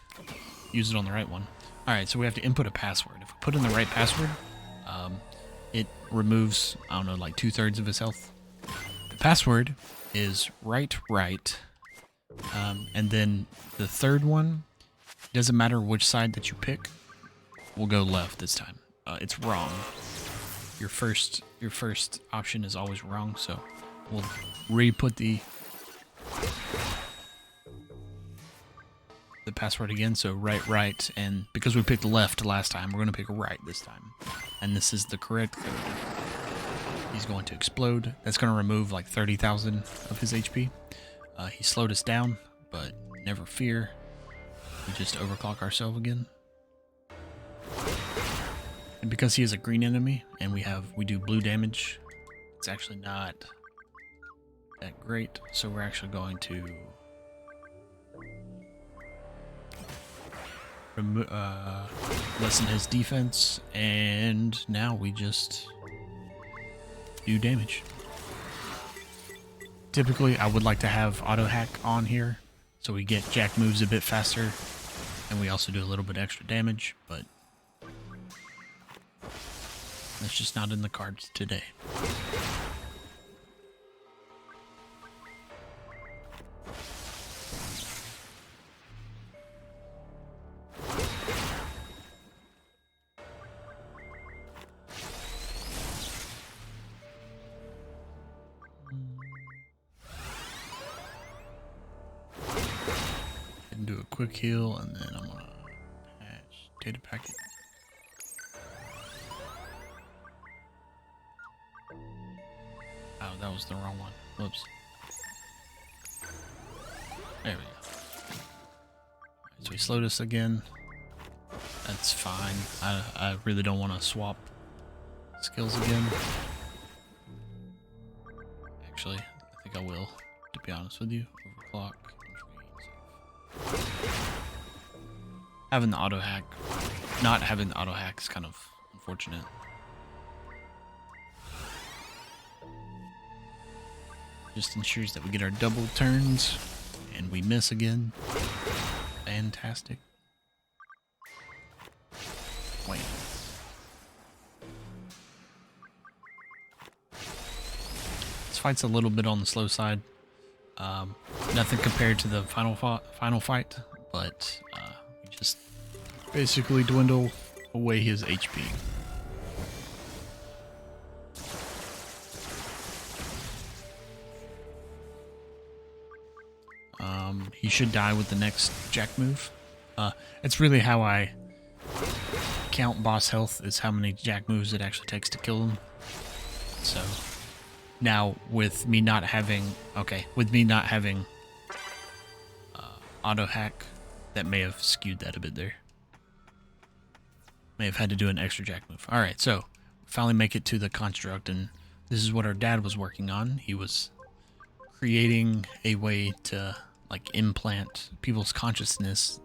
use it on the right one. All right, so we have to input a password. If we put in the right password, it removes, I don't know, like 2/3 of his health. The password is right. And then the third one, doesn't matter which side that you pick, will go left this time. It's wrong. Your first option is always wrong, so we'll re-put the password again. So right, and because we picked left last time, we're going to pick right this time. And this is the correct code. He's going to explode. That's going to remove like 30,000 of his HP. He slowed us down, but never fear. We just overclock ourselves again. And because he is a green enemy and we do blue damage, it's actually not that great. So we're actually going to lessen his defense, and now we just do damage. Typically, I would like to have auto hack on here, so we get Jack moves a bit faster, and we also do a little bit extra damage, but that's just not in the cards today. And do a quick heal, and then I'm gonna patch data packet. Oh, that was the wrong one. Whoops. There we go. So he slowed us again. That's fine. I really don't want to swap skills again. Actually, I think I will, to be honest with you. Overclock. Having the auto hack, not having the auto hack is kind of unfortunate. Just ensures that we get our double turns and we miss again. Fantastic. Wait. This fight's a little bit on the slow side. Nothing compared to the final fight, but we just basically dwindle away his HP. He should die with the next Jack move. It's really how I count boss health, is how many Jack moves it actually takes to kill him. So now with me not having auto hack, that may have skewed that a bit there. May have had to do an extra Jack move. Alright, so finally make it to the construct, and this is what our dad was working on. He was creating a way to like implant people's consciousness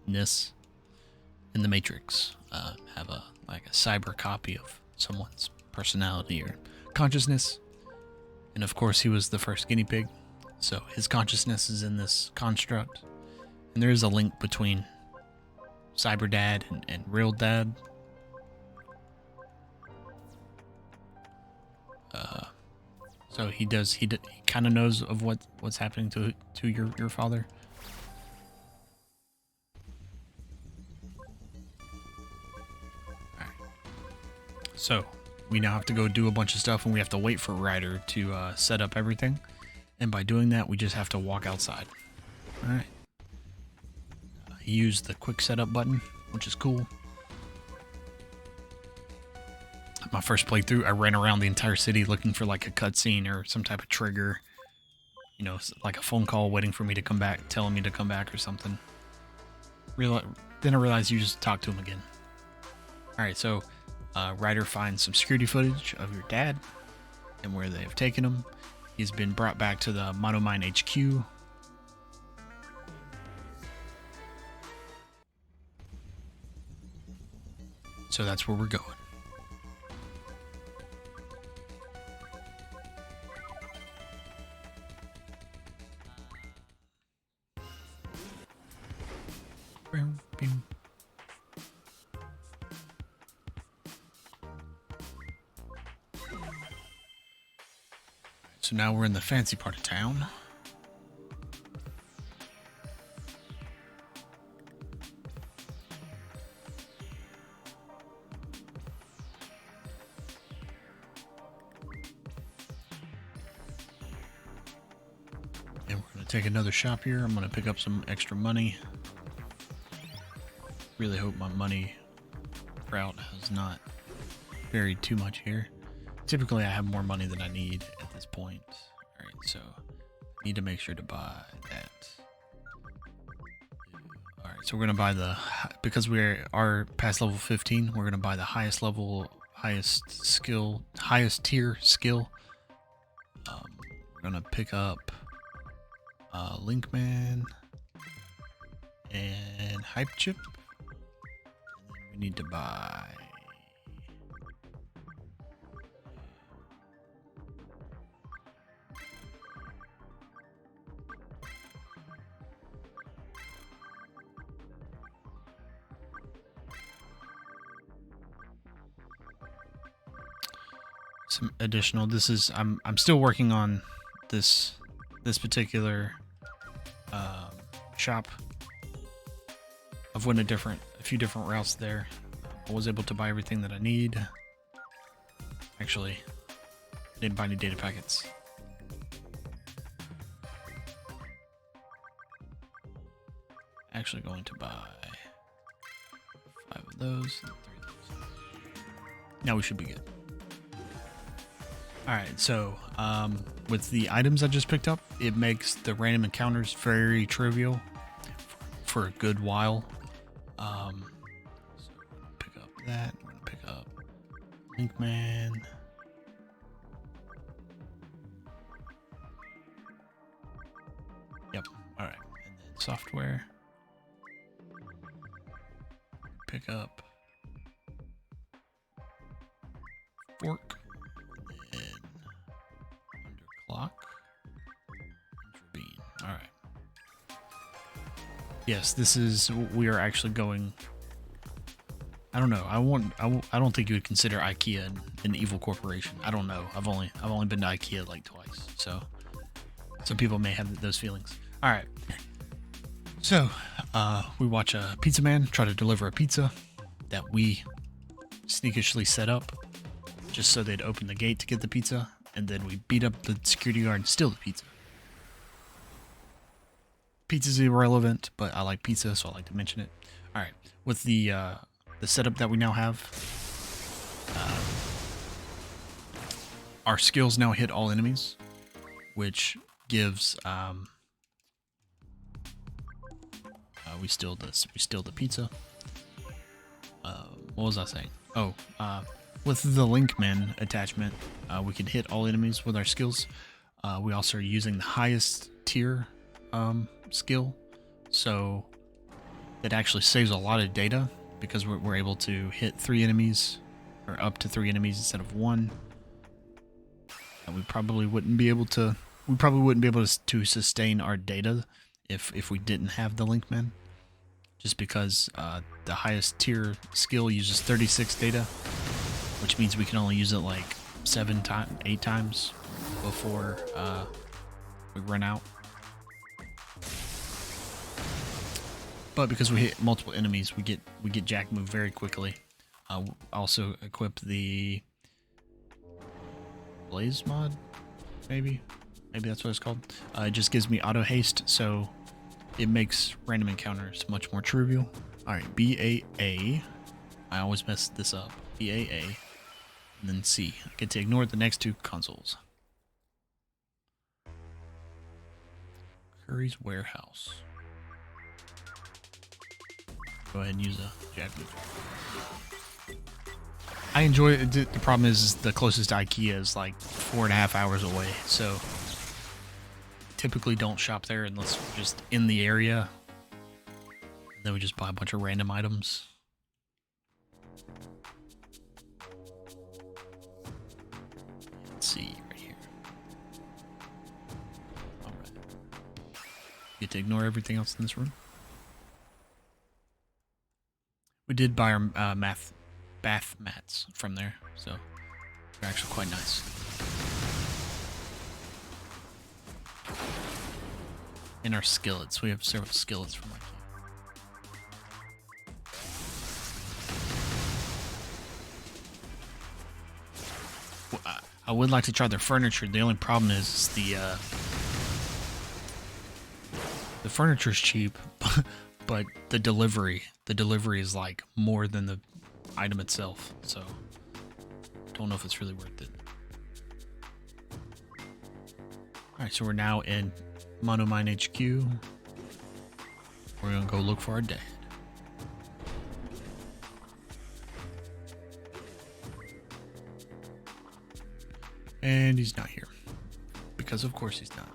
in the Matrix. Have a cyber copy of someone's personality or consciousness. And of course he was the first guinea pig, so his consciousness is in this construct. And there is a link between Cyber Dad and Real Dad. So he kind of knows of what's happening to your father. Alright. So we now have to go do a bunch of stuff, and we have to wait for Ryder to set up everything. And by doing that, we just have to walk outside. Alright. He used the quick setup button which is cool. My first playthrough, I ran around the entire city looking for like a cutscene or some type of trigger. You know, like a phone call waiting for me to come back, telling me to come back or something. Then I realized you just talk to him again. Alright, so Ryder finds some security footage of your dad and where they have taken him. He's been brought back to the Monomine HQ. So that's where we're going. So now we're in the fancy part of town. And we're going to take another shop here. I'm going to pick up some extra money. Really hope my money route has not varied too much here. Typically I have more money than I need at this point. Alright, so I need to make sure to buy that. Alright, so we're going to buy the, because we are past level 15, we're going to buy the highest level, highest tier skill. We're going to pick up Linkman and Hype Chip. We need to buy some additional. This is I'm still working on this particular shop. I've went a few different routes there. I was able to buy everything that I need. Actually, I didn't buy any data packets. Actually going to buy 5 of those and 3 of those. Now we should be good. Alright, so with the items I just picked up, it makes the random encounters very trivial for a good while. So we're gonna pick up that. We're gonna pick up Linkman. Yep. Alright. And then software. Pick up fork. And underclock. Intervene. Alright. Yes, this is, we are actually going, I don't know. I don't think you would consider IKEA an evil corporation. I don't know. I've only been to IKEA like twice. So some people may have those feelings. All right. So, we watch a pizza man try to deliver a pizza that we sneakishly set up just so they'd open the gate to get the pizza, and then we beat up the security guard and steal the pizza. Pizza's irrelevant, but I like pizza, so I like to mention it. All right, with the setup that we now have, our skills now hit all enemies, which gives we steal the pizza. What was I saying? Oh, with the Linkman attachment, we can hit all enemies with our skills. We also are using the highest tier skill, so it actually saves a lot of data because we're able to hit 3 enemies, or up to 3 enemies instead of 1. And we probably wouldn't be able to to sustain our data if we didn't have the Linkman, just because the highest tier skill uses 36 data, which means we can only use it like 8 times before we run out. But because we hit multiple enemies, we get JackMove very quickly. Also equip the Blaze mod, maybe that's what it's called. It just gives me auto haste, so it makes random encounters much more trivial. All right, BAA. I always mess this up. BAA, and then C. I get to ignore the next two consoles. Curry's Warehouse. Go ahead and use a JackMove. I enjoy it. The problem is the closest IKEA is like 4.5 hours away, so typically don't shop there unless we're just in the area. Then we just buy a bunch of random items. Let's see right here. All right. Get to ignore everything else in this room. We did buy our bath mats from there, so they're actually quite nice. And our skillets. We have several skillets from IKEA. I would like to try their furniture. The only problem is the furniture's cheap, but the delivery is like more than the item itself. So don't know if it's really worth it. All right, so we're now in Monomine HQ. We're gonna go look for our dad. And he's not here. Because of course he's not.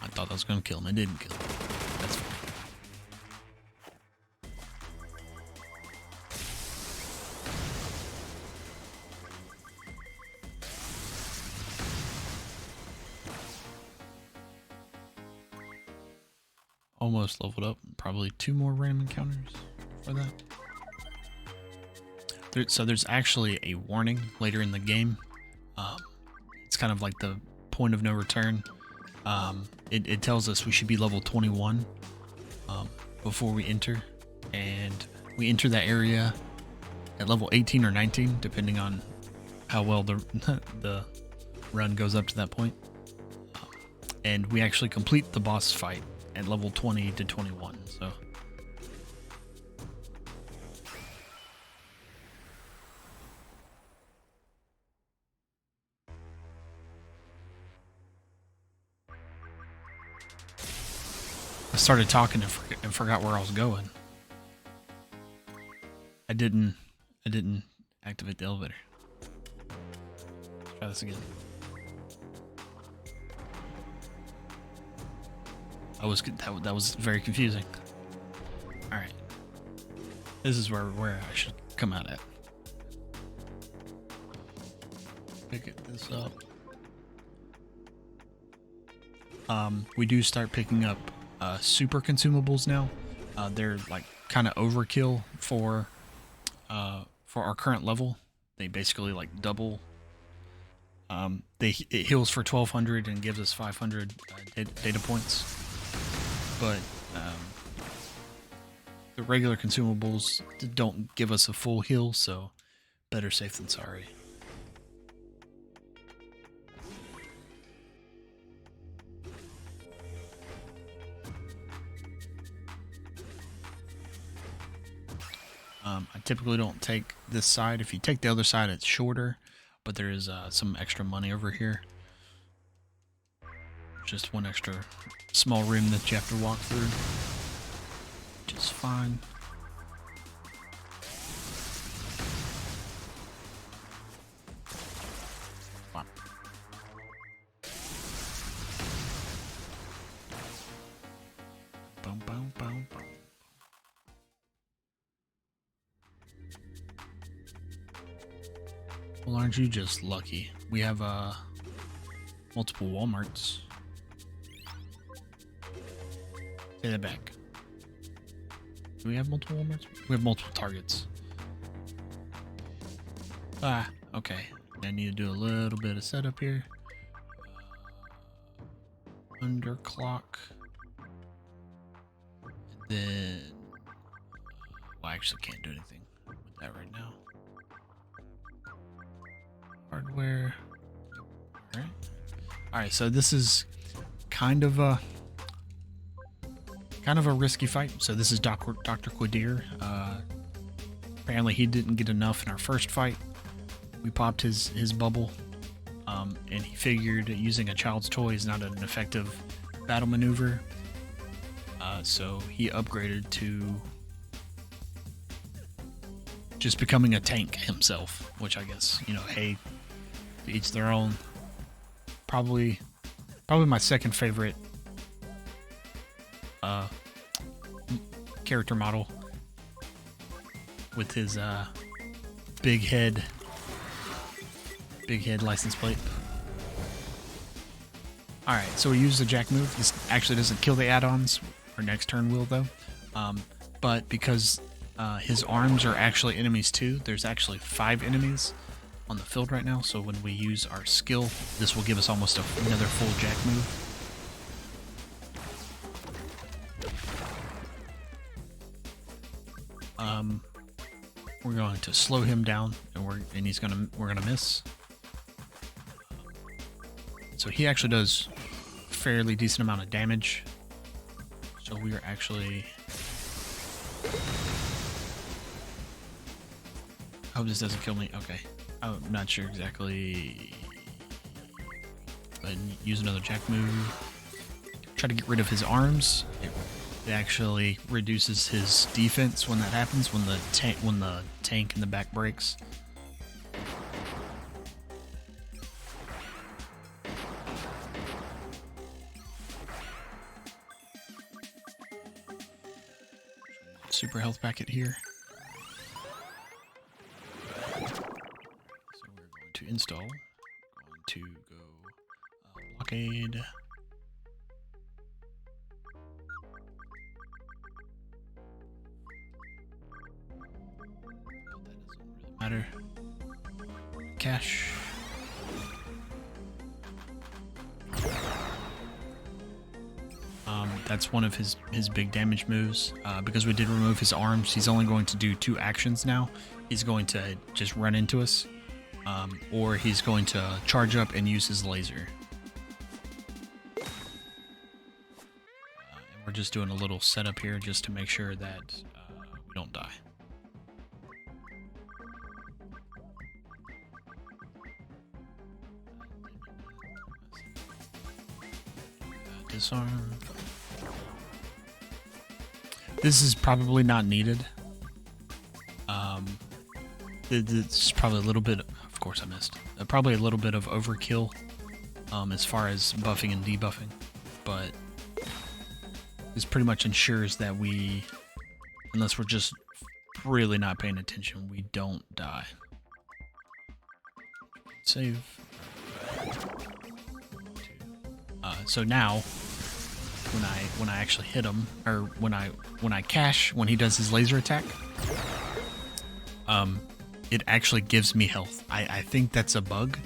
I thought that was going to kill him. It didn't kill him. That's fine. Almost leveled up. Probably 2 more random encounters for that. So there's actually a warning later in the game. It's kind of like the point of no return. It tells us we should be level 21 before we enter, and we enter that area at level 18 or 19, depending on how well the run goes up to that point. And we actually complete the boss fight at level 20 to 21. So. I started talking and forgot where I was going. I didn't activate the elevator. Let's try this again. That was very confusing. All right, this is where I should come out at. Pick this up. We do start picking up super consumables now. They're like kind of overkill for our current level. They basically like double. It heals for 1200 and gives us 500 data points. But the regular consumables don't give us a full heal, so better safe than sorry. I typically don't take this side. If you take the other side, it's shorter, but there is some extra money over here. Just one extra small room that you have to walk through. Just fine. Wow. Boom, boom, boom, boom. Well, aren't you just lucky? We have multiple Walmarts. Pay that back. Do we have multiple Walmarts? We have multiple targets. Ah, okay. I need to do a little bit of setup here. Underclock. And then... Well, I actually can't do anything with that right now. Hardware. Alright. Alright, so this is kind of a risky fight. So this is Dr. Quadir. Apparently he didn't get enough in our first fight. We popped his bubble, and he figured using a child's toy is not an effective battle maneuver. So he upgraded to just becoming a tank himself, which I guess, you know, hey, to each their own. Probably my second favorite character model, with his big head license plate. Alright, so we use the JackMove. This actually doesn't kill the add-ons. Our next turn will, though. But because his arms are actually enemies too, there's actually 5 enemies on the field right now, so when we use our skill, this will give us almost another full JackMove. We're going to slow him down, and we're gonna miss. So he actually does a fairly decent amount of damage. So we are actually... I hope this doesn't kill me. Okay. I'm not sure exactly. But use another JackMove. Try to get rid of his arms. It actually reduces his defense when that happens, when the tank in the back breaks. Super health packet here. So we're going to install. Going to go blockade. Matter. Cash. That's one of his big damage moves. Because we did remove his arms, he's only going to do 2 actions now. He's going to just run into us, or he's going to charge up and use his laser. And we're just doing a little setup here just to make sure that we don't die. Disarm. This is probably not needed. It's probably a little bit. Of course, I missed. Probably a little bit of overkill, as far as buffing and debuffing, but this pretty much ensures that we, unless we're just really not paying attention, we don't die. Save. So now, when I actually hit him, or when I cash, when he does his laser attack, it actually gives me health. I think that's a bug,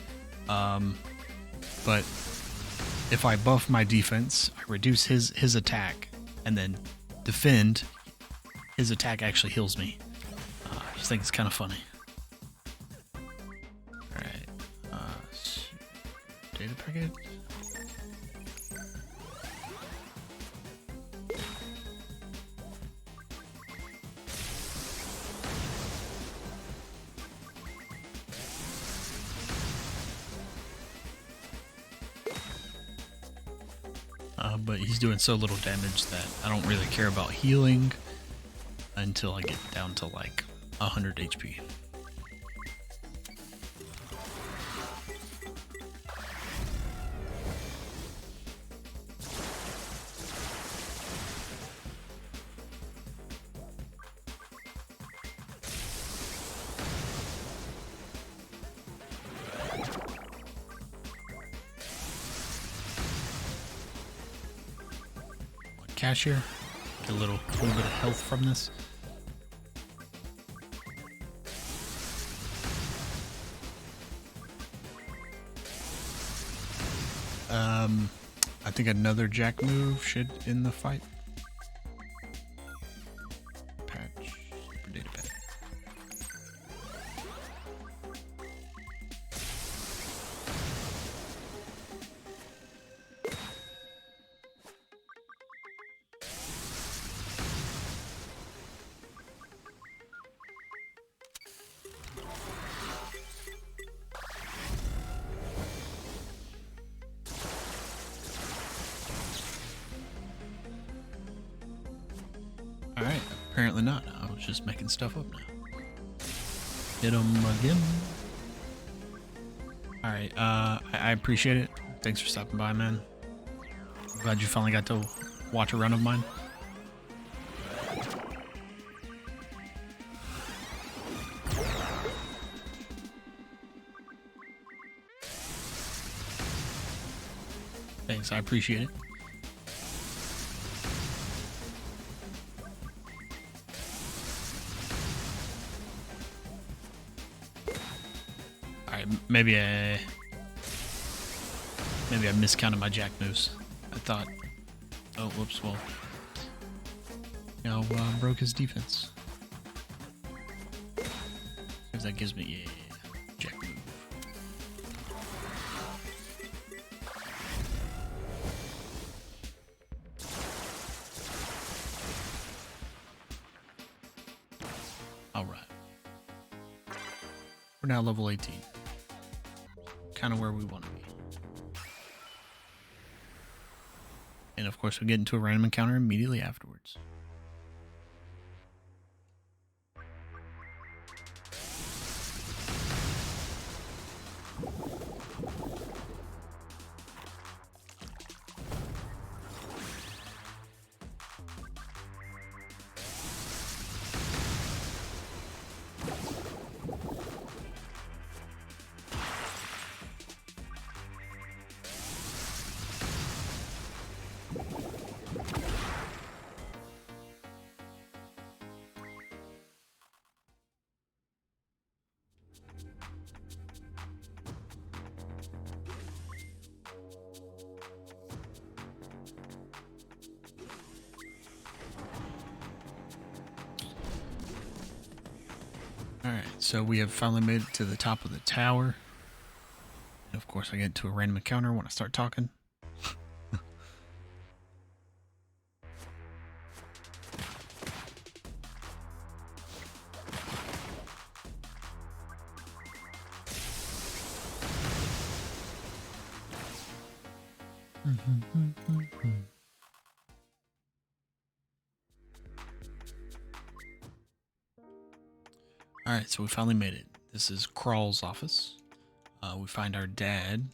but if I buff my defense, I reduce his attack, and then defend, his attack actually heals me. I just think it's kind of funny. Alright, data packet. But he's doing so little damage that I don't really care about healing until I get down to like 100 HP. Cashier. Get a little bit of health from this. I think another JackMove should end the fight. Patch. Super data patch. Alright, apparently not. I was just making stuff up now. Hit him again. Alright, I appreciate it. Thanks for stopping by, man. I'm glad you finally got to watch a run of mine. Thanks, I appreciate it. Alright, maybe I miscounted my jack moves. I thought, oh, whoops, well, broke his defense. Because that gives me, yeah, jack move. Alright. We're now level 18. Kind of where we want to be. And of course, we get into a random encounter immediately afterwards. Alright, so we have finally made it to the top of the tower. And of course, I get into a random encounter when I start talking. Alright, so we finally made it. This is Crawl's office. We find our dad.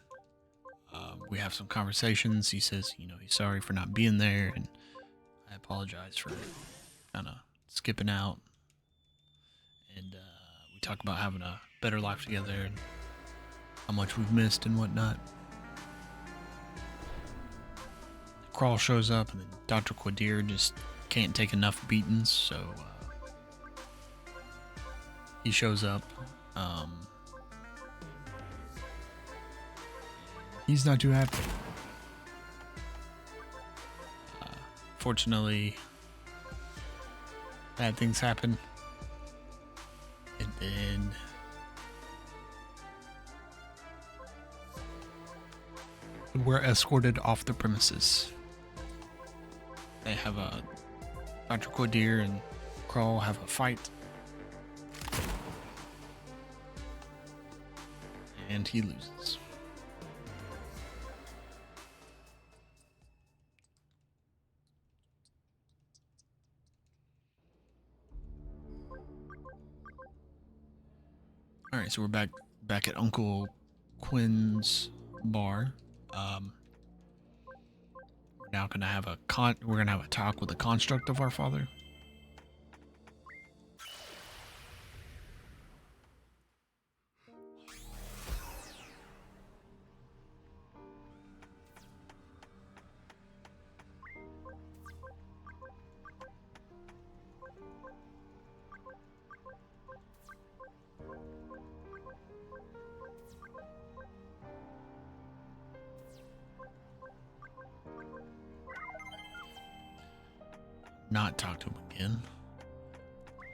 We have some conversations. He says, he's sorry for not being there, and I apologize for kind of skipping out. And we talk about having a better life together and how much we've missed and whatnot. Crawl shows up, and then Dr. Quadir just can't take enough beatings, so he shows up. He's not too happy. Fortunately, bad things happen. And then we're escorted off the premises. They have Dr. Quadir and Crawl have a fight. And he loses. Alright, so we're back at Uncle Quinn's bar. We're now gonna have a talk with the construct of our father. not talk to him again.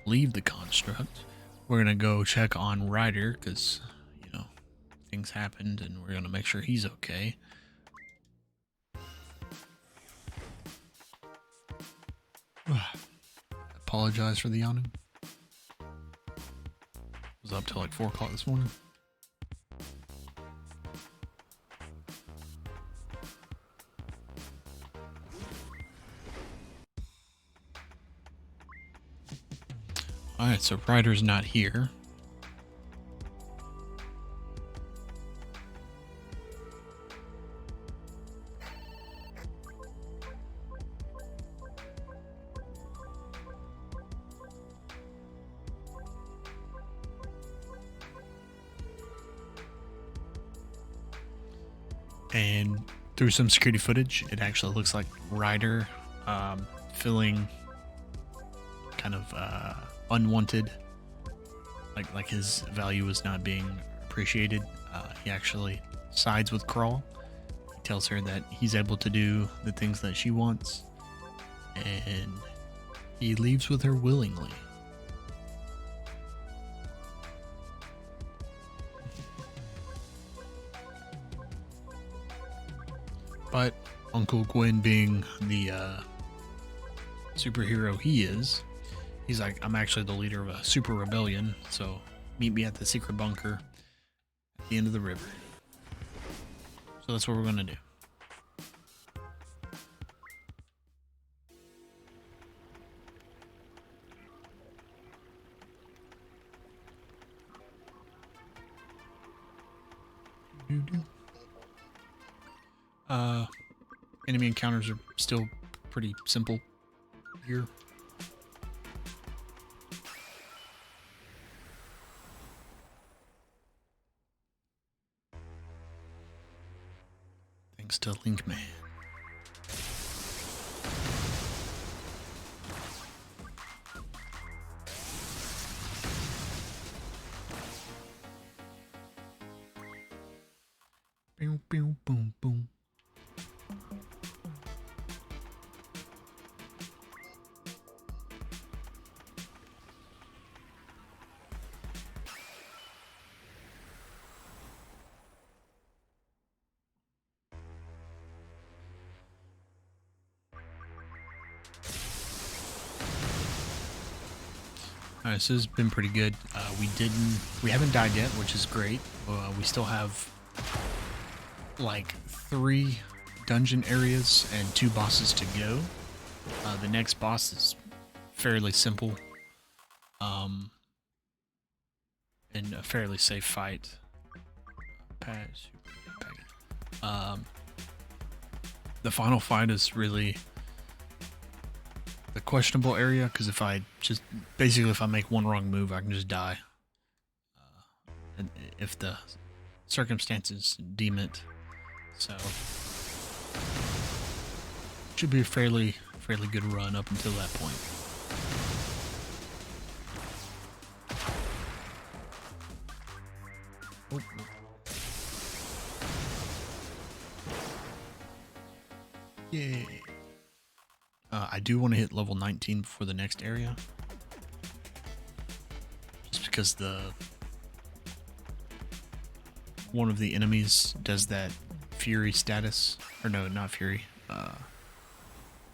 Leave the construct. We're gonna go check on Ryder because, you know, things happened and we're gonna make sure he's okay. Apologize for the yawning. Was up till like 4 o'clock this morning. Alright, so Ryder's not here. And through some security footage, it actually looks like Ryder feeling kind of unwanted, like his value is not being appreciated. He actually sides with Crawl. He tells her that he's able to do the things that she wants, and he leaves with her willingly. But Uncle Gwen, being the superhero he is, he's like, I'm actually the leader of a super rebellion, so meet me at the secret bunker at the end of the river. So that's what we're gonna do. Enemy encounters are still pretty simple here. Thanks to Linkman. Boom, boom, boom, boom. Alright, so this has been pretty good. We haven't died yet, which is great. We still have like 3 dungeon areas and 2 bosses to go. The next boss is fairly simple, and a fairly safe fight. The final fight is really the questionable area, because if I make one wrong move, I can just die. And if the circumstances deem it, so should be a fairly good run up until that point. Oh. Yay. I do want to hit level 19 before the next area. Just because one of the enemies does that fury status. Or no, not fury.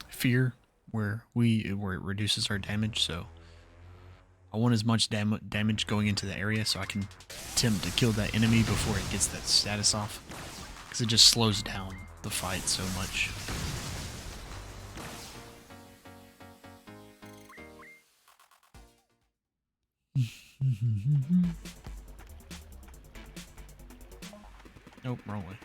Fear, where it reduces our damage, so I want as much damage going into the area so I can attempt to kill that enemy before it gets that status off. Because it just slows down the fight so much. Nope, wrong way.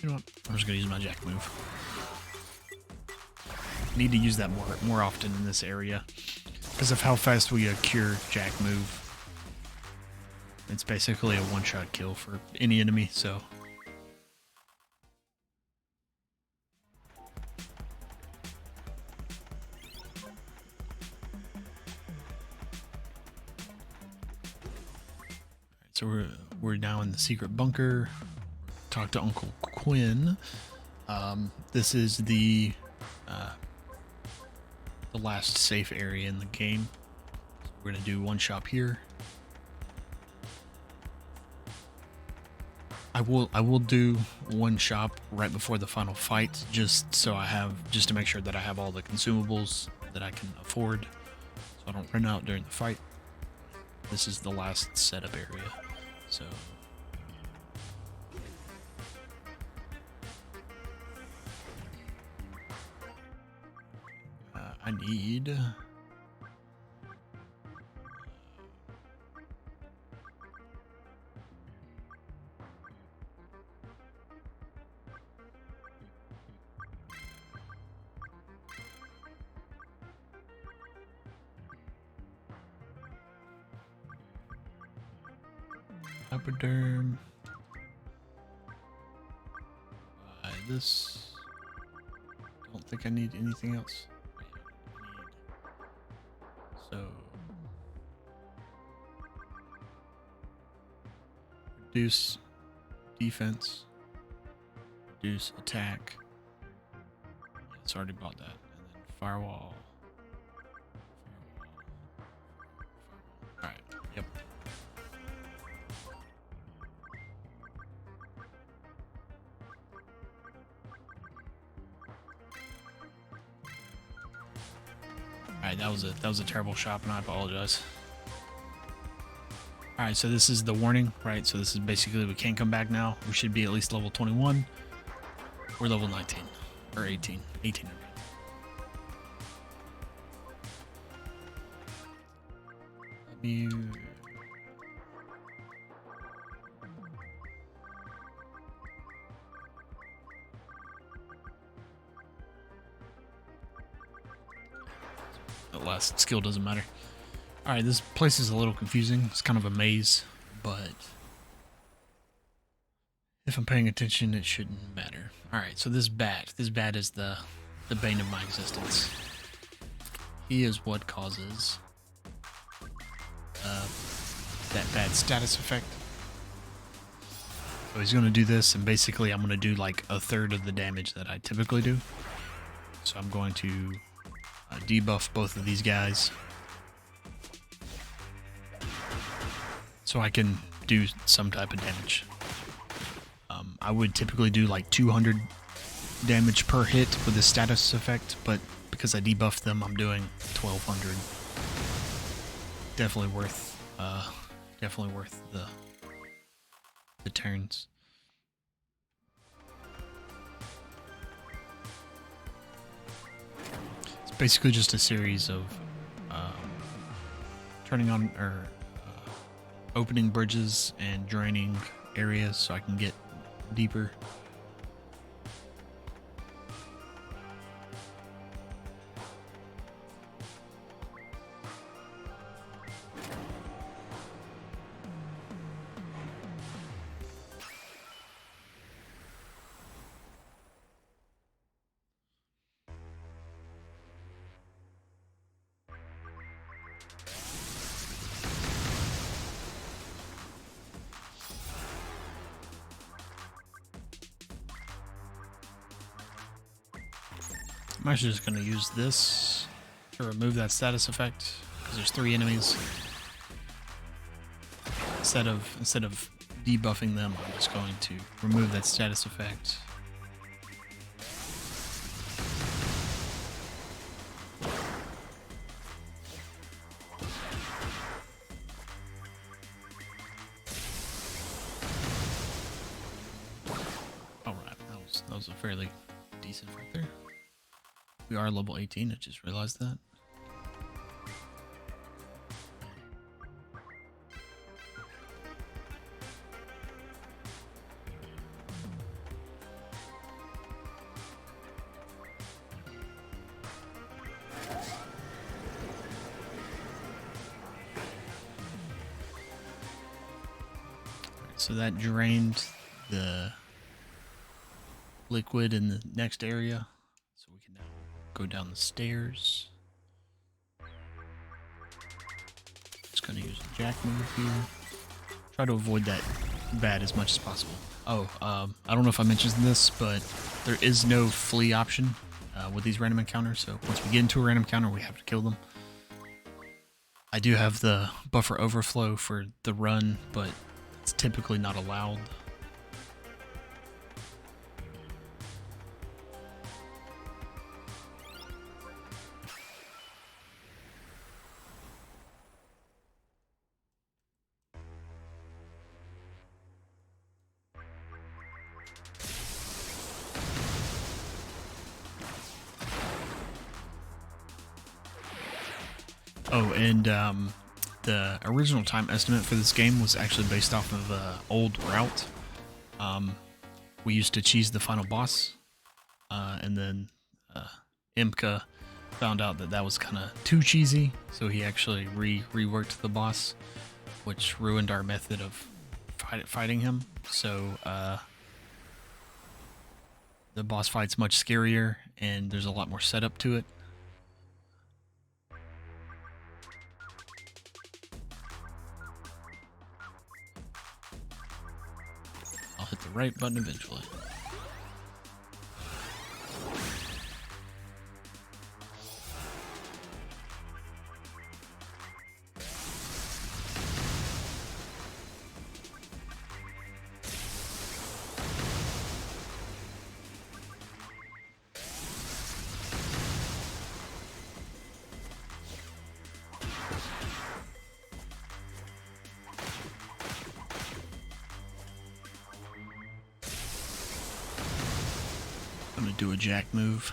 You know what? I'm just gonna use my JackMove. Need to use that more often in this area because of how fast we cure JackMove. It's basically a one-shot kill for any enemy, so. we're now in the secret bunker. Talk to Uncle Quinn. This is the last safe area in the game. So we're gonna do one shop here. I will do one shop right before the final fight, just to make sure that I have all the consumables that I can afford, so I don't run out during the fight. This is the last setup area, so I need hypoderm. Buy this. Don't think I need anything else. So reduce defense, reduce attack. Yeah, it's already bought that. And then firewall. Alright, yep. Alright, that was a terrible shop, and I apologize. Alright, so this is the warning, right? So this is basically we can't come back now. We should be at least level 21. We're level 19. Or 18. 18. Let me... The last skill doesn't matter. Alright, this place is a little confusing. It's kind of a maze, but if I'm paying attention, it shouldn't matter. Alright, so this bat is the bane of my existence. He is what causes that bad status effect. So he's going to do this, and basically I'm going to do like a third of the damage that I typically do. So I'm going to debuff both of these guys, so I can do some type of damage. I would typically do like 200 damage per hit with the status effect, but because I debuffed them, I'm doing 1200. Definitely worth the turns. It's basically just a series of turning on or opening bridges and draining areas so I can get deeper. I'm actually just going to use this to remove that status effect, because there's 3 enemies. Instead of debuffing them, I'm just going to remove that status effect. Alright, that was a fairly decent right there. We are level 18, I just realized that. So that drained the liquid in the next area. So we can now go down the stairs. Just gonna use a JackMove here. Try to avoid that bad as much as possible. Oh, I don't know if I mentioned this, but there is no flee option with these random encounters, so once we get into a random encounter, we have to kill them. I do have the buffer overflow for the run, but it's typically not allowed. Oh, and the original time estimate for this game was actually based off of an old route. We used to cheese the final boss, and then Imka found out that that was kind of too cheesy, so he actually reworked the boss, which ruined our method of fighting him. So the boss fight's much scarier, and there's a lot more setup to it. I'll hit the right button eventually. I'm gonna do a jack move.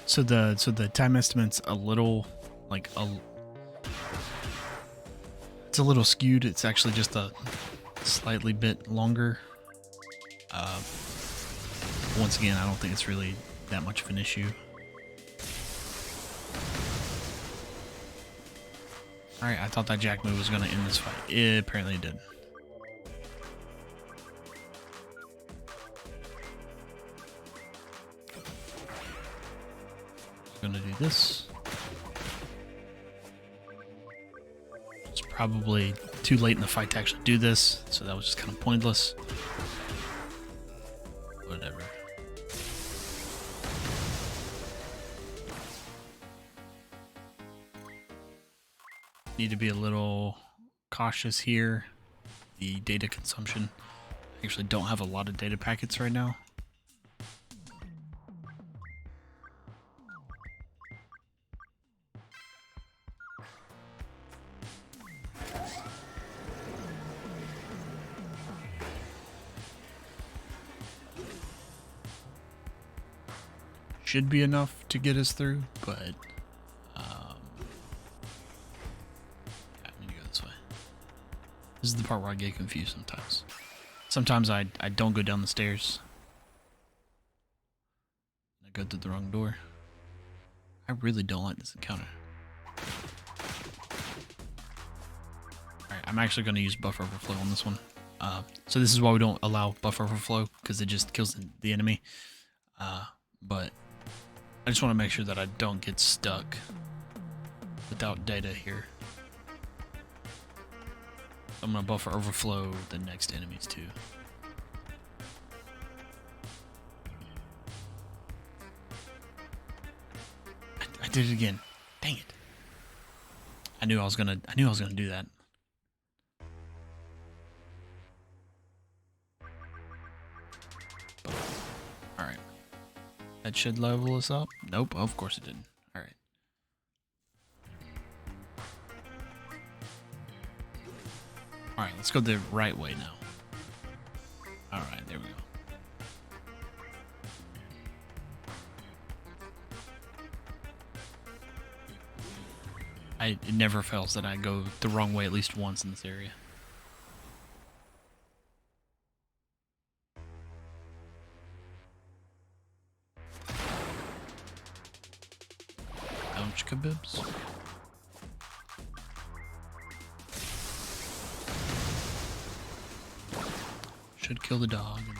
So the time estimate's a little it's a little skewed. It's actually just a slightly bit longer. Once again, I don't think it's really that much of an issue. Alright, I thought that jack move was going to end this fight. It apparently did. I'm going to do this. It's probably too late in the fight to actually do this, so that was just kind of pointless. Whatever. Need to be a little cautious here. The data consumption. I actually don't have a lot of data packets right now. Should be enough to get us through, but this is the part where I get confused sometimes. Sometimes I don't go down the stairs. I go through the wrong door. I really don't like this encounter. Alright, I'm actually going to use buffer overflow on this one. So this is why we don't allow buffer overflow, because it just kills the enemy. But I just want to make sure that I don't get stuck without data here. I'm going to buffer overflow the next enemies too. I did it again. Dang it. I knew I was gonna do that. Alright. That should level us up. Nope, of course it didn't. Alright. Alright, let's go the right way now. Alright, there we go. It never fails that I go the wrong way at least once in this area. Ouch, kabibs. Should kill the dog. And then...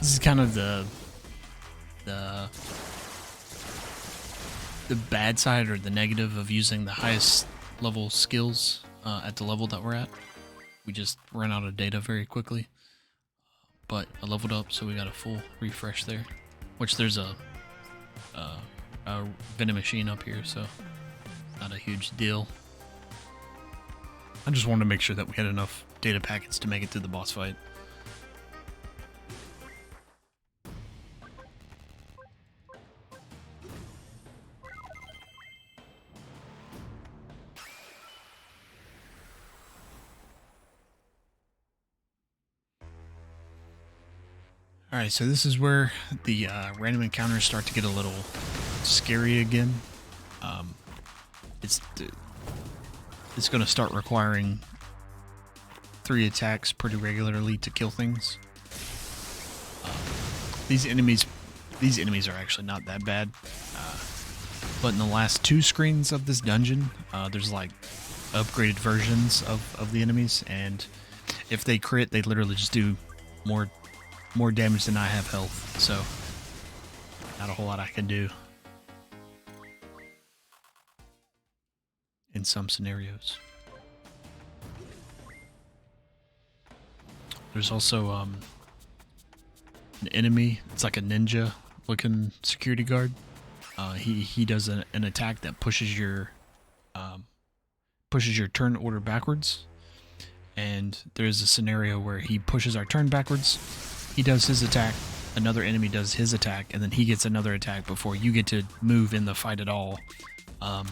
This is kind of the bad side or the negative of using the highest level skills at the level that we're at. We just ran out of data very quickly. But I leveled up, so we got a full refresh there. Which there's a vending machine up here, so not a huge deal. I just wanted to make sure that we had enough data packets to make it through the boss fight. Alright, so this is where the random encounters start to get a little scary again. It's going to start requiring 3 attacks pretty regularly to kill things. These enemies are actually not that bad. But in the last 2 screens of this dungeon, there's like upgraded versions of the enemies, and if they crit, they literally just do more damage than I have health, so not a whole lot I can do in some scenarios. There's also an enemy. It's like a ninja looking security guard. He does an attack that pushes your turn order backwards, and there's a scenario where he pushes our turn backwards. He does his attack, another enemy does his attack, and then he gets another attack before you get to move in the fight at all. And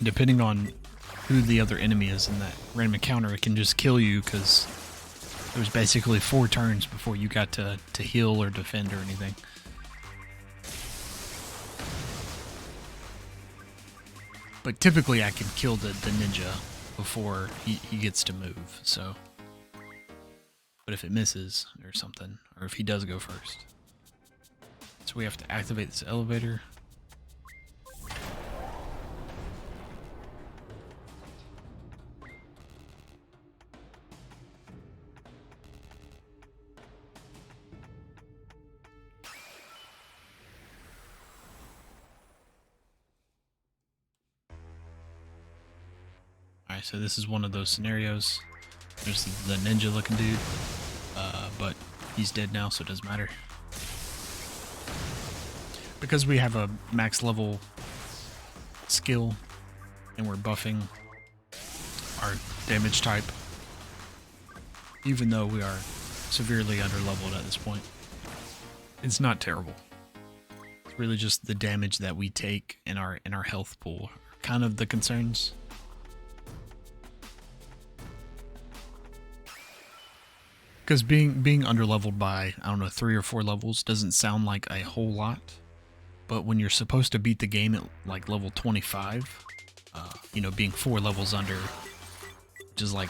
depending on who the other enemy is in that random encounter, it can just kill you, because there's basically 4 turns before you got to heal or defend or anything. But typically I can kill the ninja before he gets to move, so... But if it misses or something, or if he does go first. So we have to activate this elevator. Alright, so this is one of those scenarios. There's the ninja looking dude, but he's dead now, so it doesn't matter. Because we have a max level skill and we're buffing our damage type, even though we are severely underleveled at this point, it's not terrible. It's really just the damage that we take in our health pool are kind of the concerns. Because being underleveled by, I don't know, 3 or 4 levels doesn't sound like a whole lot. But when you're supposed to beat the game at like level 25, you know, being 4 levels under, which is like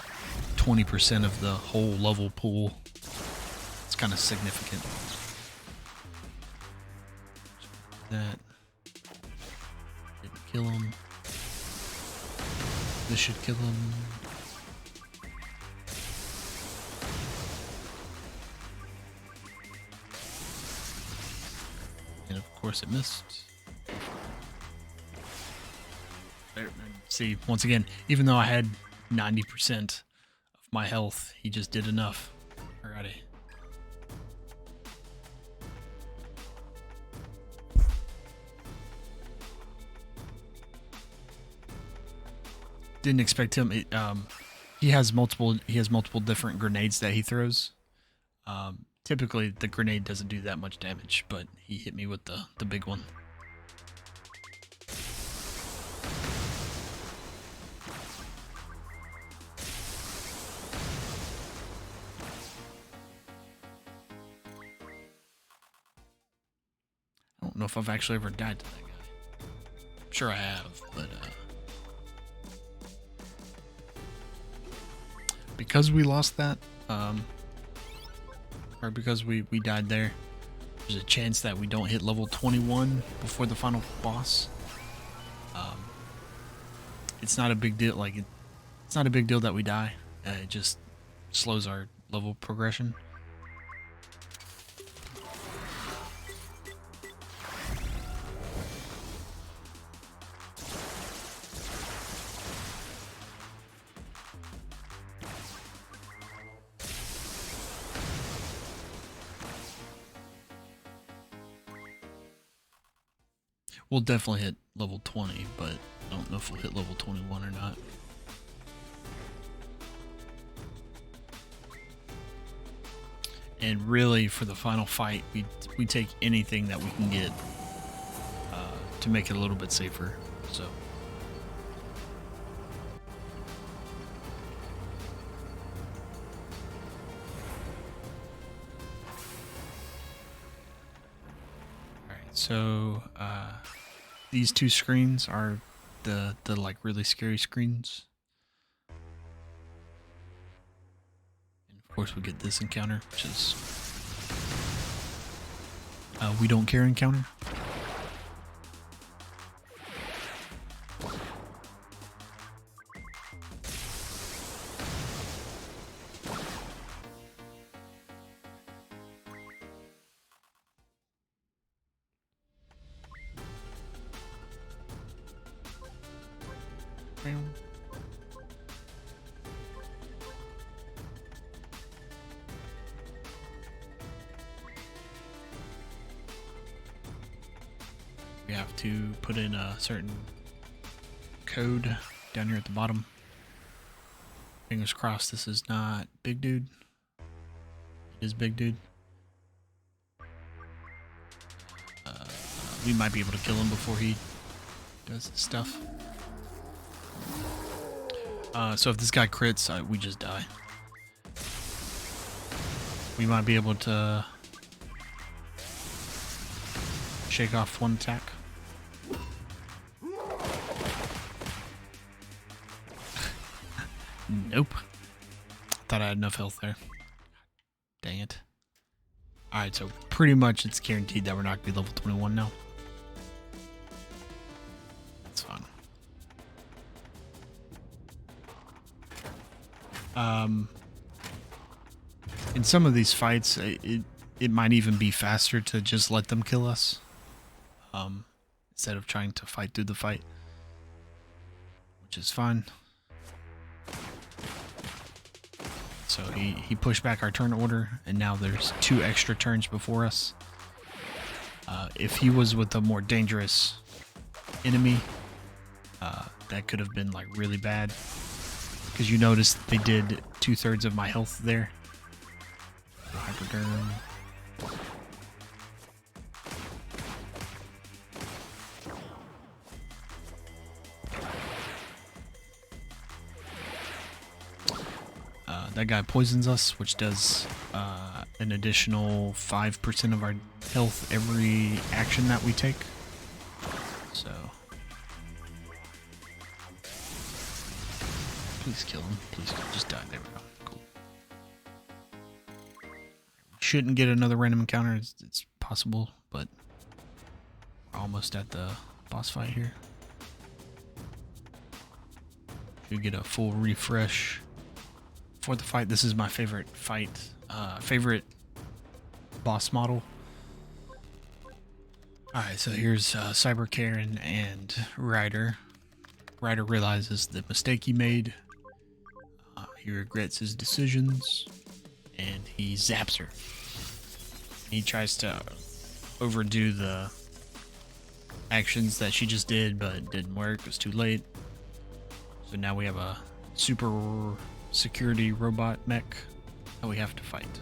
20% of the whole level pool, it's kind of significant. That didn't kill him. This should kill him. And of course it missed. There, see, once again, even though I had 90% of my health, he just did enough. Alrighty. Didn't expect him. He has multiple different grenades that he throws. Typically, the grenade doesn't do that much damage, but he hit me with the big one. I don't know if I've actually ever died to that guy. I'm sure I have, but because we lost that, or because we died there, there's a chance that we don't hit level 21 before the final boss. It's not a big deal. Like it's not a big deal that we die. It just slows our level progression. We'll definitely hit level 20, but I don't know if we'll hit level 21 or not. And really, for the final fight, we take anything that we can get to make it a little bit safer. So. So these two screens are the like really scary screens. And of course we get this encounter, which is we don't care encounter. We have to put in a certain code down here at the bottom. Fingers crossed this is not Big Dude. It is Big Dude. We might be able to kill him before he does his stuff. So if this guy crits, we just die. We might be able to shake off one attack. Nope. Thought I had enough health there. Dang it. Alright, so pretty much it's guaranteed that we're not going to be level 21 now. That's fine. In some of these fights, it might even be faster to just let them kill us. Instead of trying to fight through the fight. Which is fine. So he pushed back our turn order, and now there's 2 extra turns before us. If he was with a more dangerous enemy, that could have been like really bad. Because you noticed they did 2/3 of my health there. Hyperderm. That guy poisons us, which does an additional 5% of our health every action that we take. So, please kill him. Please just die. There we go. Cool. We shouldn't get another random encounter. It's possible, but we're almost at the boss fight here. Should get a full refresh for the fight. This is my favorite fight, favorite boss model. Alright, so here's Cyber Karen and Ryder. Ryder realizes the mistake he made. He regrets his decisions, and he zaps her. He tries to overdo the actions that she just did, but it didn't work. It was too late. So now we have a super security robot mech that we have to fight.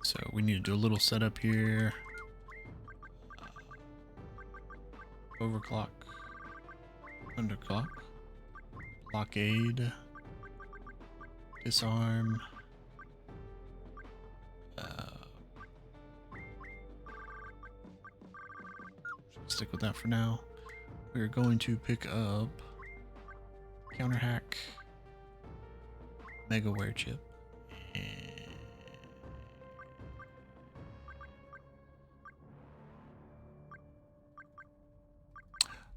So we need to do a little setup here. Overclock, underclock, blockade, disarm. Stick with that for now. We're going to pick up counter hack, mega wear chip, and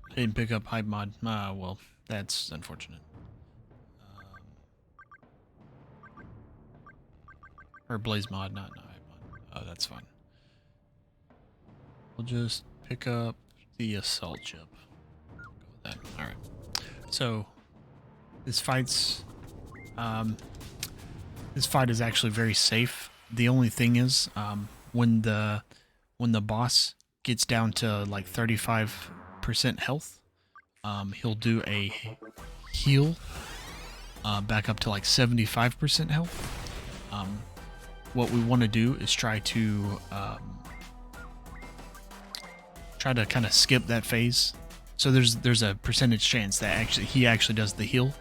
I didn't pick up hype mod. Well, that's unfortunate. Or blaze mod, not hype mod. Oh, that's fine. We'll just pick up the assault chip. Go with that. Alright. So, this fight's... this fight is actually very safe. The only thing is, when the boss gets down to like 35% health, he'll do a heal back up to like 75% health. What we want to do is try to kind of skip that phase. So there's a percentage chance that he actually does the heal.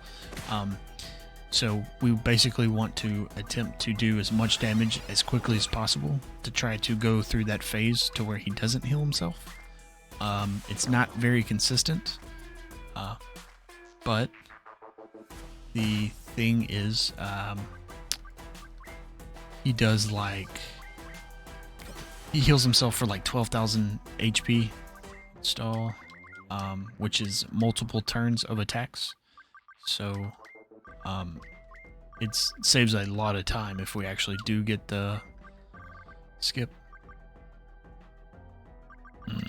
So we basically want to attempt to do as much damage as quickly as possible to try to go through that phase to where he doesn't heal himself. It's not very consistent, but the thing is, he does he heals himself for like 12,000 HP install, which is multiple turns of attacks. So it saves a lot of time if we actually do get the skip.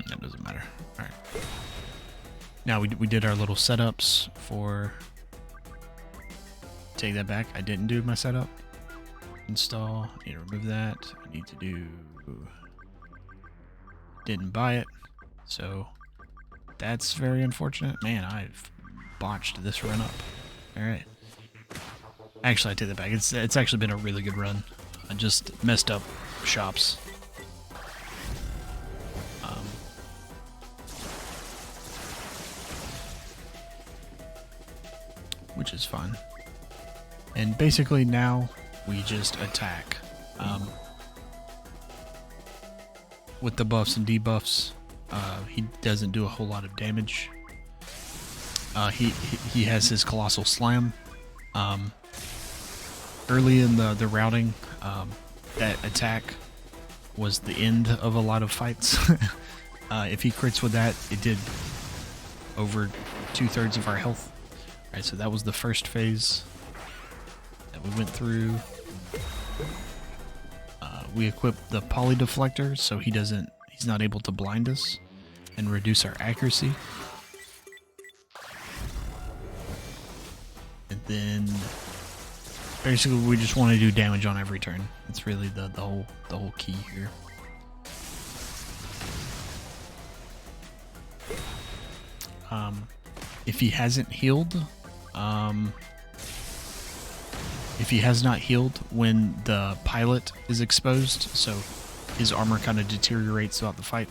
That doesn't matter. Alright. Now we did our little setups for... Take that back. I didn't do my setup. Install. I need to remove that. I need to do... Didn't buy it. So that's very unfortunate. Man, I've botched this run up. Alright. Actually, I take that back. It's actually been a really good run. I just messed up shops. Which is fine. And basically now we just attack. With the buffs and debuffs, he doesn't do a whole lot of damage. He has his Colossal Slam. Early in the routing, that attack was the end of a lot of fights. If he crits with that, it did over 2/3 of our health. Alright, so that was the first phase that we went through. We equipped the Poly Deflector, so he's not able to blind us and reduce our accuracy. And then basically we just want to do damage on every turn. That's really the whole key here. If he hasn't healed, if he has not healed when the pilot is exposed, so his armor kind of deteriorates throughout the fight.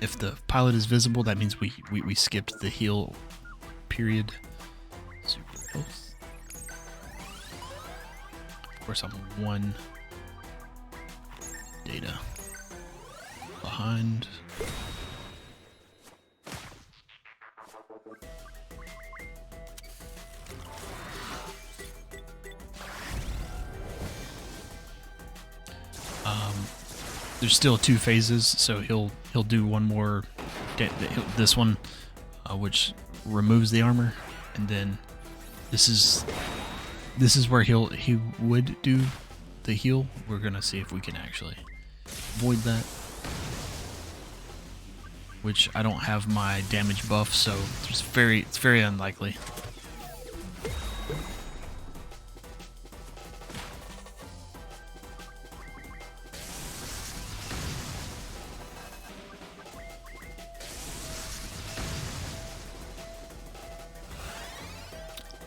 If the pilot is visible, that means we skipped the heal period. Super health. Of course, I'm one data behind. There's still 2 phases, so he'll do one more. This one, which removes the armor, and then this is where he would do the heal. We're gonna see if we can actually avoid that. Which I don't have my damage buff, so it's very unlikely.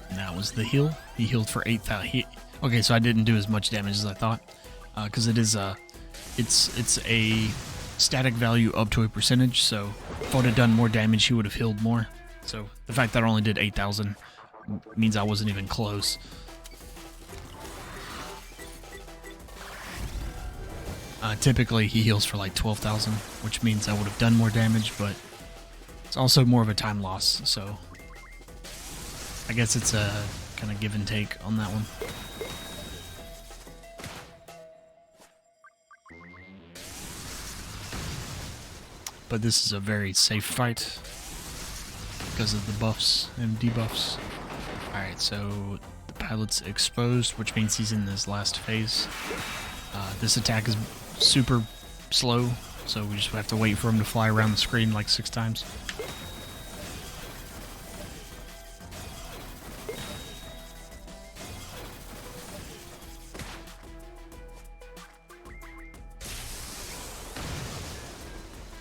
And that was the heal. He healed for 8,000. Okay, so I didn't do as much damage as I thought, because it's a static value up to a percentage. So if I would have done more damage, he would have healed more. So the fact that I only did 8,000 means I wasn't even close. Typically he heals for like 12,000, which means I would have done more damage, but it's also more of a time loss. So I guess it's a kind of give and take on that one. But this is a very safe fight because of the buffs and debuffs. Alright, so the pilot's exposed, which means he's in this last phase. This attack is super slow. so we just have to wait for him to fly around the screen like 6 times.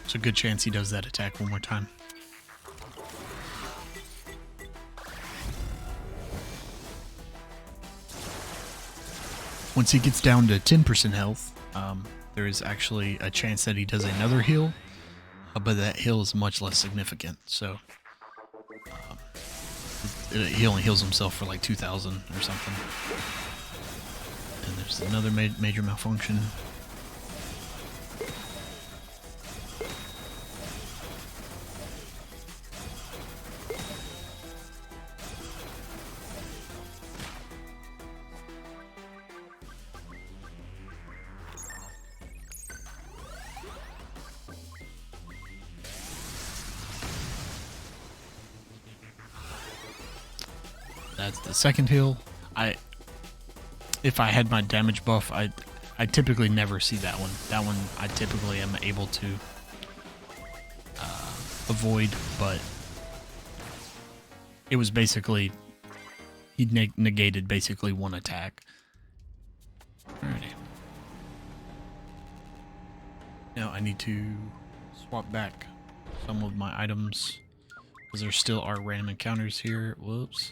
There's a good chance he does that attack one more time. Once he gets down to 10% health, there is actually a chance that he does another heal, but that heal is much less significant. So he only heals himself for like 2,000 or something. And there's another major malfunction. That's the second heal. If I had my damage buff, I typically never see that one. That one I typically am able to avoid, but it was basically he negated basically one attack. Alrighty. Now I need to swap back some of my items because there still are random encounters here. Whoops.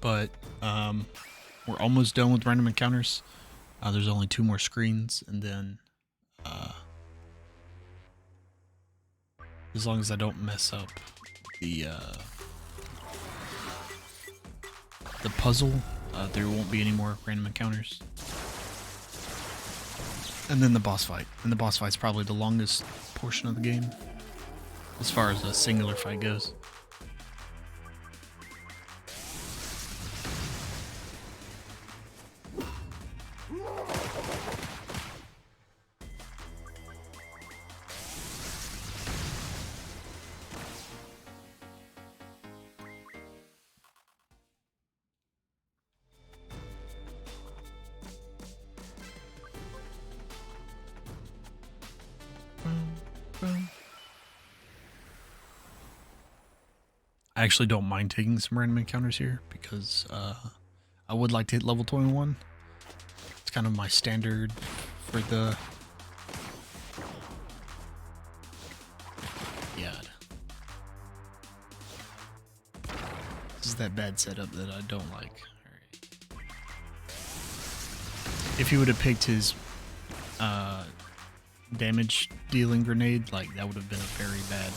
But we're almost done with random encounters. There's only 2 more screens, and then as long as I don't mess up the puzzle, there won't be any more random encounters. And then the boss fight. And the boss fight's probably the longest portion of the game as far as a singular fight goes. I actually don't mind taking some random encounters here because I would like to hit level 21. It's kind of my standard for the... God. This is that bad setup that I don't like. Alright. If he would have picked his damage dealing grenade, like that would have been a very bad...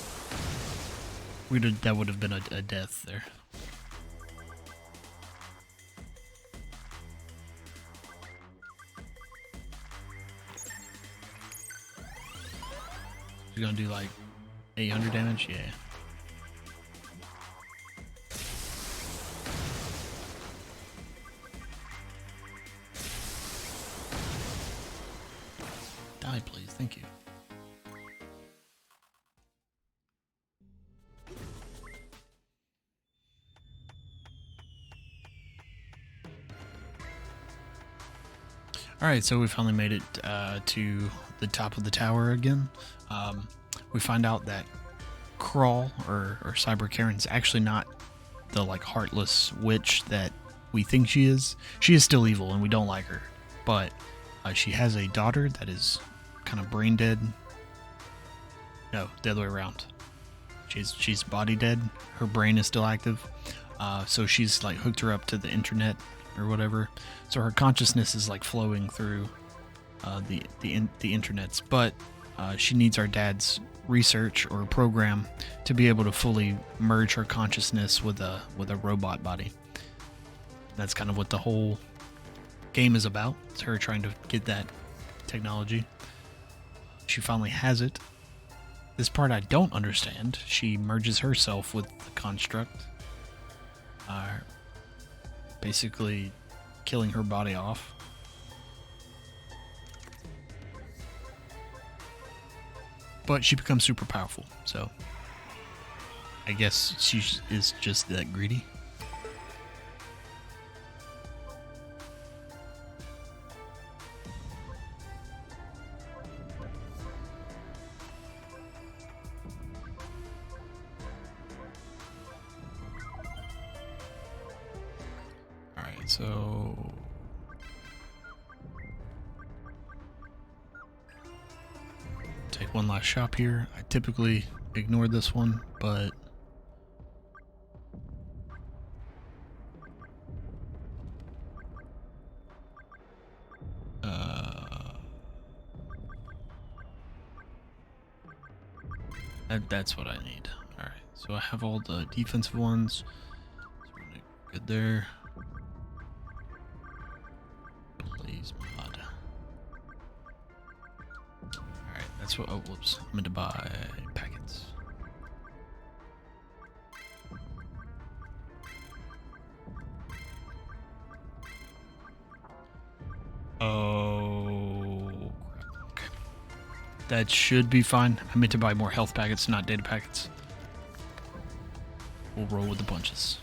that would have been a death there. You're gonna do like 800 damage? Yeah. Die, please. Thank you. Alright, so we finally made it to the top of the tower again. We find out that Crawl, or Cyber Karen's actually not the like heartless witch that we think she is. She is still evil and we don't like her. But she has a daughter that is kind of brain dead. No, the other way around. She's body dead. Her brain is still active. So she's like hooked her up to the internet or whatever. So her consciousness is like flowing through the internets. But she needs our dad's research or program to be able to fully merge her consciousness with a robot body. That's kind of what the whole game is about. It's her trying to get that technology. She finally has it. This part I don't understand. She merges herself with the construct. Basically killing her body off. But she becomes super powerful, so I guess she is just that greedy. Alright, so take one last shop here. I typically ignore this one, but that's what I need. Alright, so I have all the defensive ones. So we're gonna good there. Please, mod. Alright, that's what. Oh, whoops. I meant to buy packets. Oh, crap. That should be fine. I meant to buy more health packets, not data packets. We'll roll with the punches.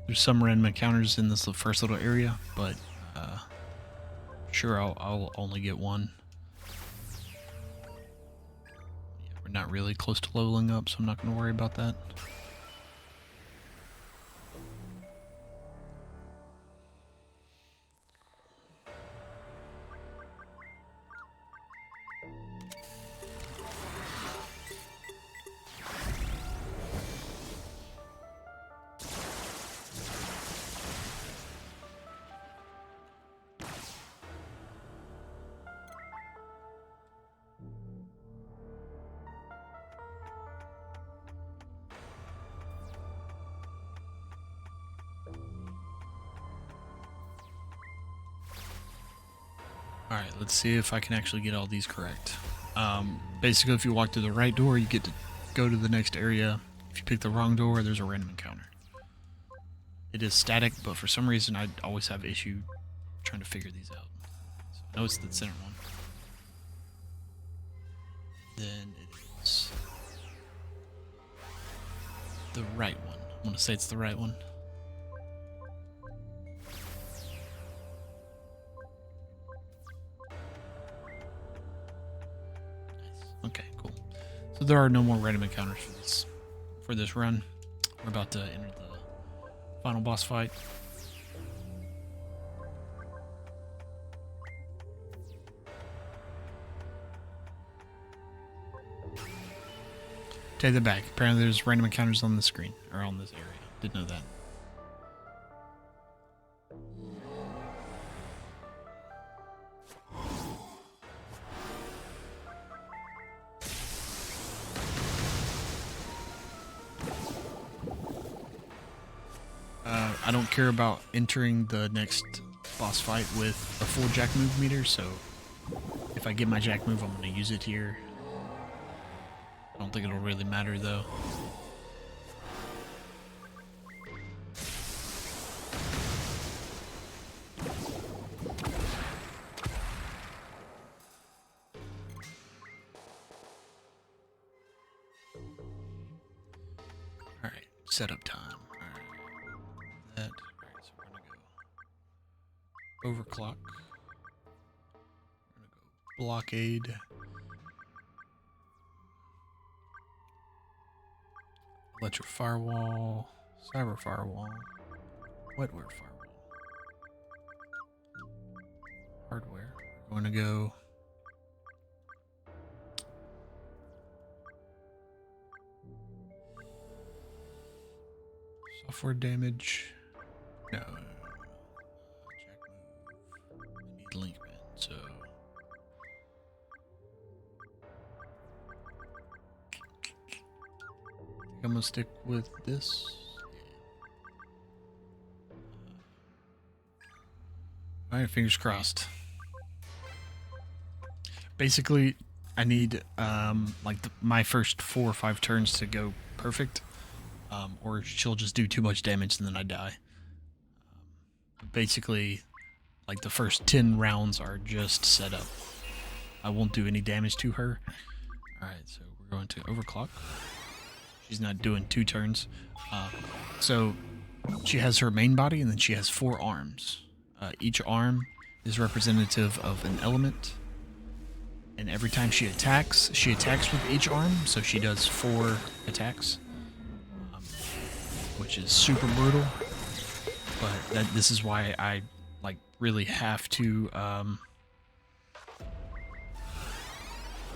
There's some random encounters in this first little area, but sure, I'll only get one. Yeah, we're not really close to leveling up, so I'm not going to worry about that. Alright, let's see if I can actually get all these correct. Basically, if you walk through the right door, you get to go to the next area. If you pick the wrong door, there's a random encounter. It is static, but for some reason I always have issue trying to figure these out. So I know it's the center one. Then it is the right one. I'm going to say it's the right one. Okay, cool. So there are no more random encounters for this run. We're about to enter the final boss fight. Take that back. Apparently there's random encounters on the screen, or on this area. Didn't know that. I don't care about entering the next boss fight with a full JackMove meter, so if I get my JackMove, I'm going to use it here. I don't think it'll really matter, though. Alright, setup time. That. Alright, so we're gonna go overclock. We're gonna go blockade. Electric firewall. Cyber firewall. Wetware firewall. Hardware. We're gonna go. Software damage. No. JackMove. I need link man, so. I'm gonna stick with this. Alright, fingers crossed. Basically, I need like my first 4 or 5 turns to go perfect, or she'll just do too much damage and then I die. Basically, like the first 10 rounds are just set up. I won't do any damage to her. Alright, so we're going to overclock. She's not doing 2 turns. So she has her main body and then she has 4 arms. Each arm is representative of an element. And every time she attacks with each arm, so she does 4 attacks, which is super brutal. But this is why I like really have to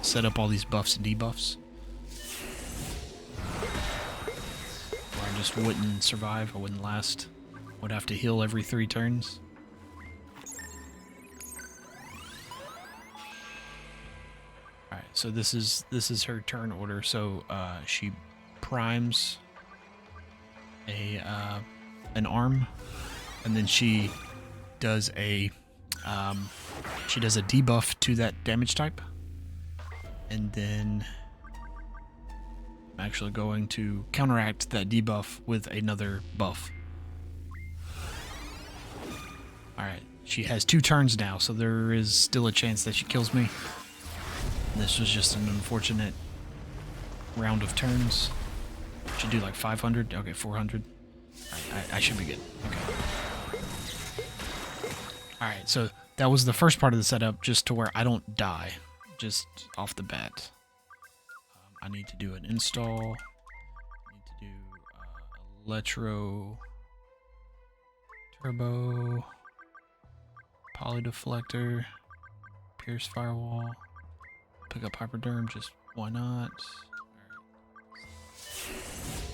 set up all these buffs and debuffs, or I just wouldn't survive. I wouldn't last. Would have to heal every 3 turns. Alright, so this is her turn order. So she primes an arm, and then she does a debuff to that damage type, and then I'm actually going to counteract that debuff with another buff. Alright, she has 2 turns now, so there is still a chance that she kills me. This was just an unfortunate round of turns. Should do like 500. Okay, 400. Alright, I should be good. Okay. Alright, so that was the first part of the setup, just to where I don't die. Just off the bat. I need to do an install. I need to do Electro Turbo, Polydeflector, Pierce Firewall, pick up Hyperderm, just why not?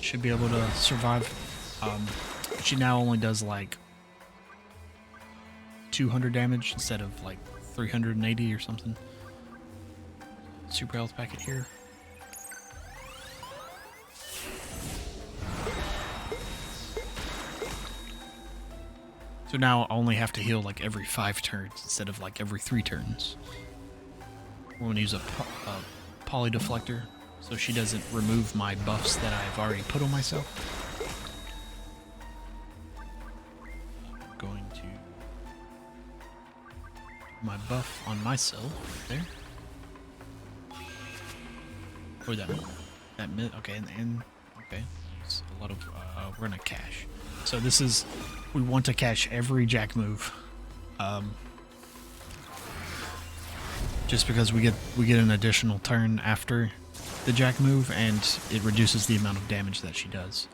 Should be able to survive. She now only does like 200 damage instead of like 380 or something. Super health packet here. So now I only have to heal like every 5 turns instead of like every 3 turns. We're going to use a Polydeflector so she doesn't remove my buffs that I've already put on myself. I'm going to put my buff on myself right there. Or that mid, okay, and okay. It's a lot of we're gonna cache. So this is, we want to cache every JackMove, just because we get an additional turn after the JackMove, and it reduces the amount of damage that she does.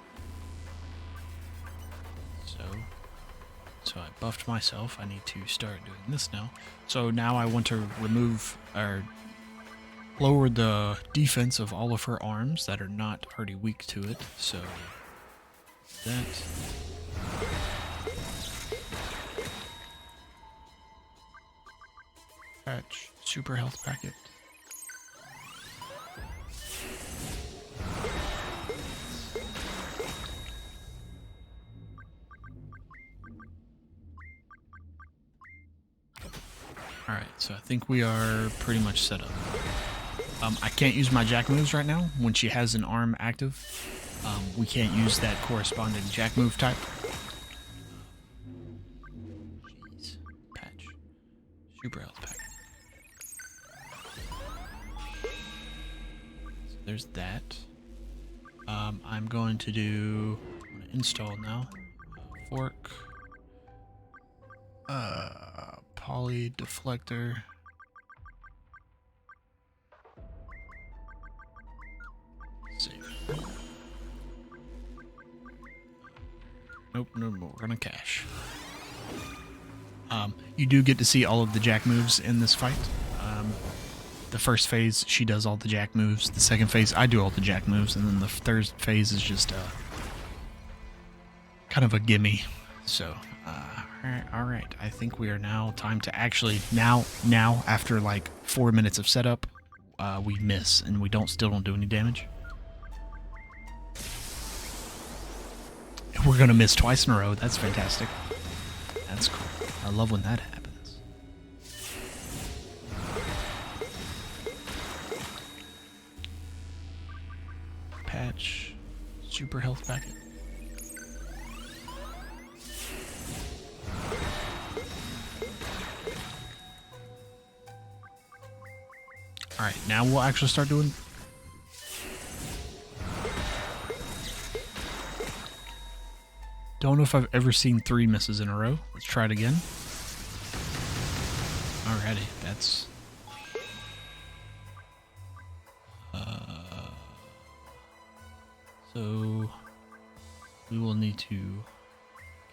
So I buffed myself. I need to start doing this now. So now I want to remove or lower the defense of all of her arms that are not already weak to it. So that. Patch, super health packet. Alright, so I think we are pretty much set up. I can't use my JackMoves right now when she has an arm active. We can't use that corresponding JackMove type. Jeez. Patch. Super health pack. So there's that. I'm going to do... I'm going to install now. Fork. Polydeflector. Save. Nope, no more. We're gonna cache. You do get to see all of the JackMoves in this fight. The first phase, she does all the JackMoves. The second phase, I do all the JackMoves, and then the third phase is just kind of a gimme. So, all right. I think we are now time to actually now after like 4 minutes of setup, we miss and we still don't do any damage. We're gonna miss twice in a row. That's fantastic. That's cool. I love when that happens. patch. Super health packet. Alright, now we'll actually start doing... Don't know if I've ever seen 3 misses in a row. Let's try it again. Alrighty, that's... So... we will need to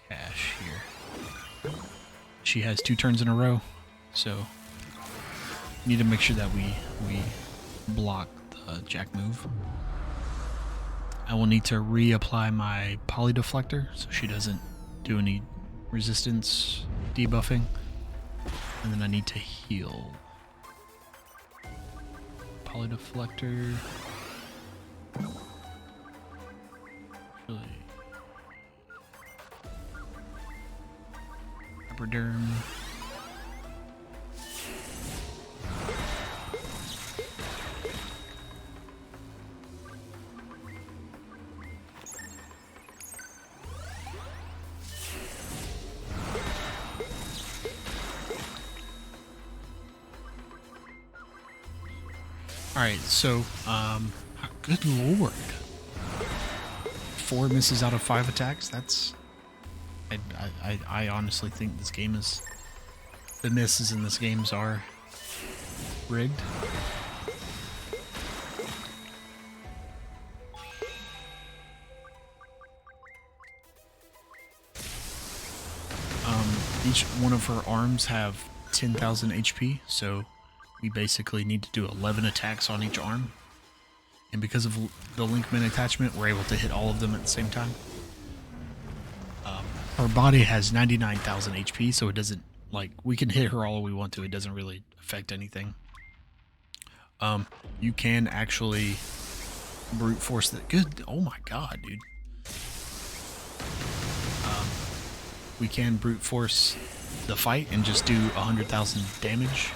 cash here. She has 2 turns in a row, so... need to make sure that we block the Jack move. I will need to reapply my poly deflector so she doesn't do any resistance debuffing. And then I need to heal. Poly deflector. Really. Hyperderm. Alright, so, good lord. 4 misses out of 5 attacks, that's... I honestly think this game is... the misses in this game are rigged. Each one of her arms have 10,000 HP, so... we basically need to do 11 attacks on each arm. And because of the Linkman attachment, we're able to hit all of them at the same time. Her body has 99,000 HP, so it doesn't, like, we can hit her all we want to. It doesn't really affect anything. You can actually brute force that. Good. Oh my god, dude. We can brute force the fight and just do 100,000 damage.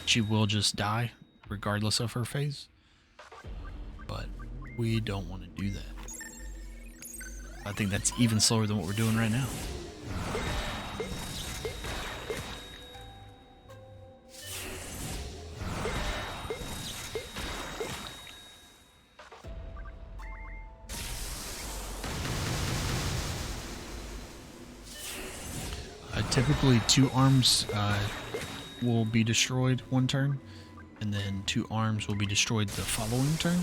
She will just die, regardless of her phase. But we don't want to do that. I think that's even slower than what we're doing right now. Typically 2 arms will be destroyed one turn, and then 2 arms will be destroyed the following turn.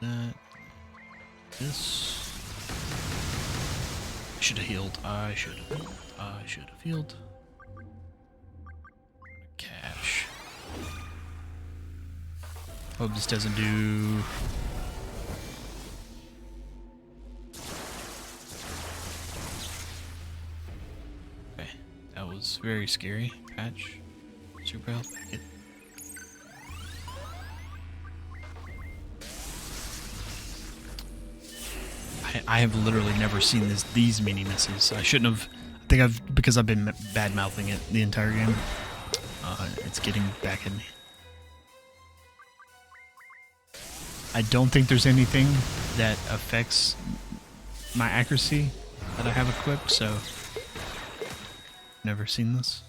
That. This. Should have healed. I should have healed. Cash. Hope this doesn't do. That was very scary. Patch. Super health packet. I have literally never seen these many misses. I shouldn't have. I think because I've been bad mouthing it the entire game. It's getting back at me. I don't think there's anything that affects my accuracy that I have equipped, so never seen this.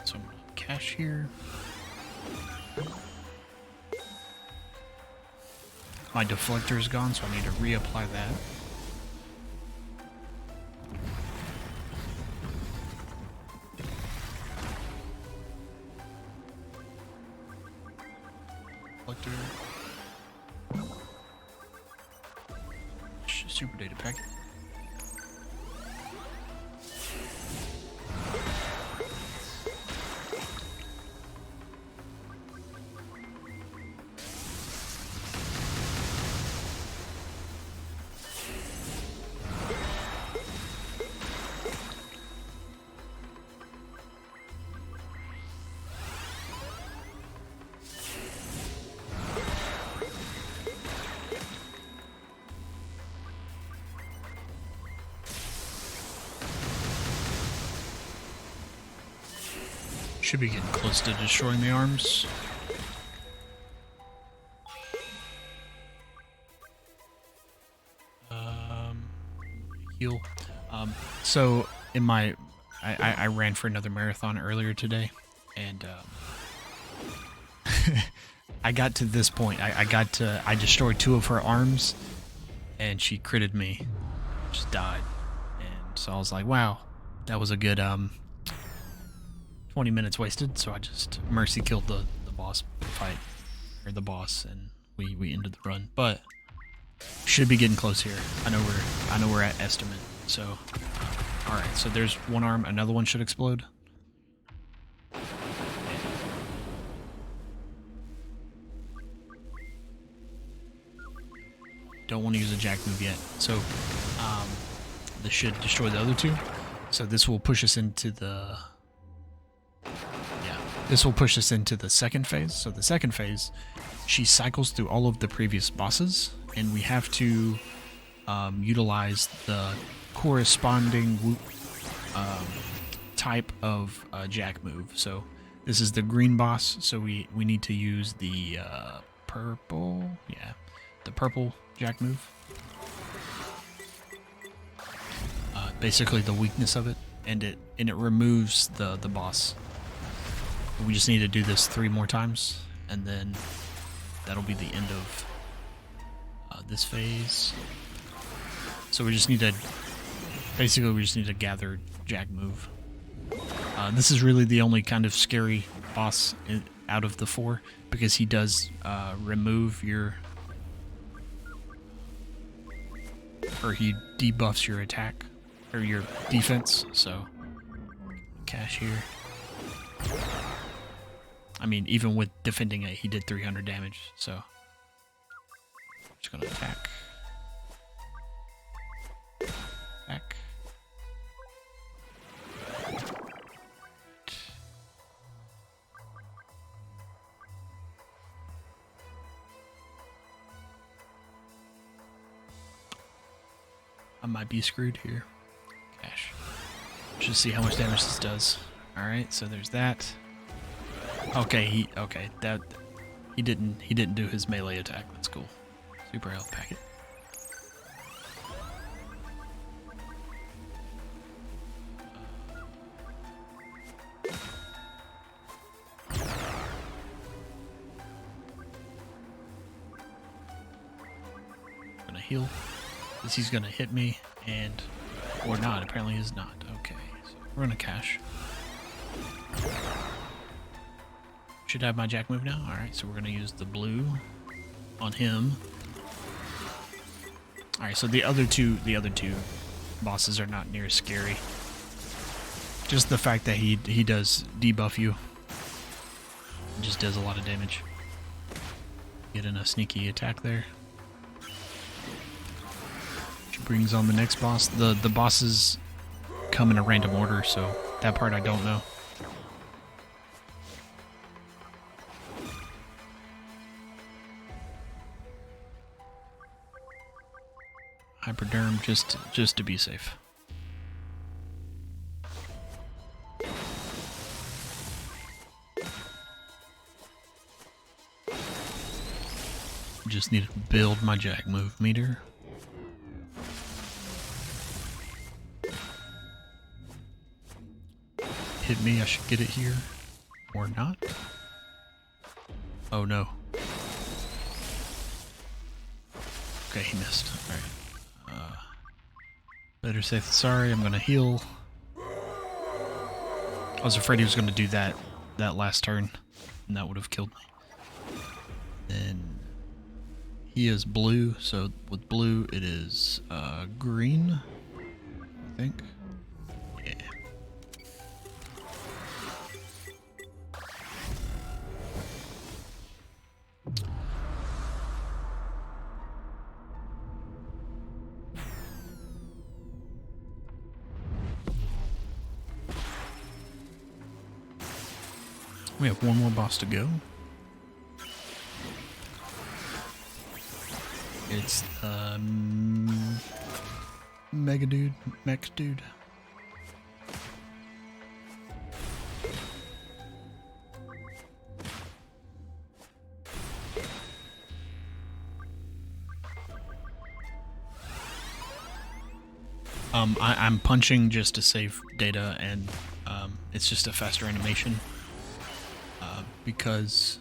So I'm gonna cash here. My deflector is gone, so I need to reapply that. Super data packet. Should be getting close to destroying the arms. Heal. So in my, I ran for another marathon earlier today, and I got to this point. I destroyed 2 of her arms, and she critted me, just died, and so I was like, wow, that was a good 20 minutes wasted. So I just mercy killed the boss fight, or the boss, and we ended the run. But should be getting close here. I know we're at estimate. So, all right. So there's one arm. Another one should explode. Don't want to use a jack move yet. So this should destroy the other 2. So this will push us into the this will push us into the second phase. So the second phase, she cycles through all of the previous bosses, and we have to utilize the corresponding type of jack move. So this is the green boss, so we need to use the purple, the purple jack move. Basically the weakness of it, and it removes the boss. We just need to do this 3 more times, and then that'll be the end of this phase. So we just need to gather jack move. This is really the only kind of scary boss out of the 4, because he does remove your, or he debuffs your attack or your defense. So cash here. I mean, even with defending it, he did 300 damage. So just gonna attack. Back. I might be screwed here. Cash. Just see how much damage this does. All right, so there's that. Okay, he didn't do his melee attack. That's cool. Super health packet. Gonna heal. Because he's gonna hit me, and or not. Apparently he's not. Okay, so we're gonna cash. Should have my jack move now. All right, so we're gonna use the blue on him. All right, so the other two bosses are not near as scary. Just the fact that he does debuff you, just does a lot of damage. Get in a sneaky attack there. Which brings on the next boss. The bosses come in a random order, so that part I don't know. Hyperderm just to be safe. Just need to build my jack move meter. Hit me, I should get it here. Or not. Oh no. Okay, he missed. Alright. Better safe than sorry. I'm gonna heal. I was afraid he was gonna do that last turn, and that would have killed me. Then he is blue, so with blue it is green, I think. Yeah. We have one more boss to go. It's the mech dude. I'm punching just to save data, and it's just a faster animation because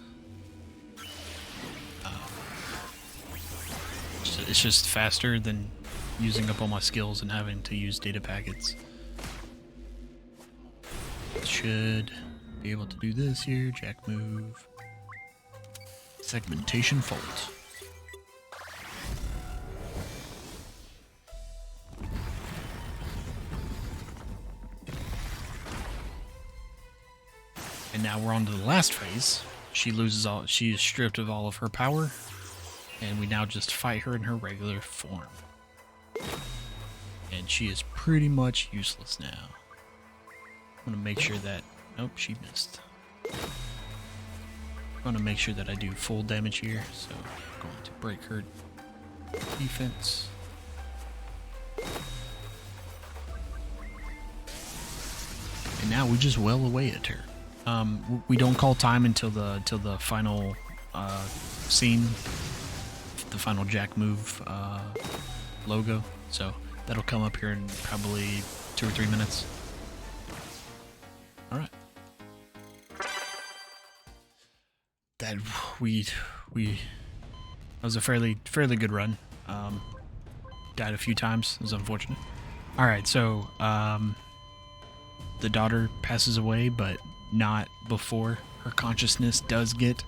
it's just faster than using up all my skills and having to use data packets. Should be able to do this here. JackMove. Segmentation fault. And now we're on to the last phase. She is stripped of all of her power, and we now just fight her in her regular form. And she is pretty much useless now. I'm gonna make sure that, nope, she missed. I'm gonna make sure that I do full damage here, so I'm going to break her defense. And now we just wail away at her. We don't call time until the final scene, the final JackMove logo. So that'll come up here in probably 2 or 3 minutes. All right. That was a fairly good run. Died a few times. It was unfortunate. All right, so the daughter passes away, but not before her consciousness does get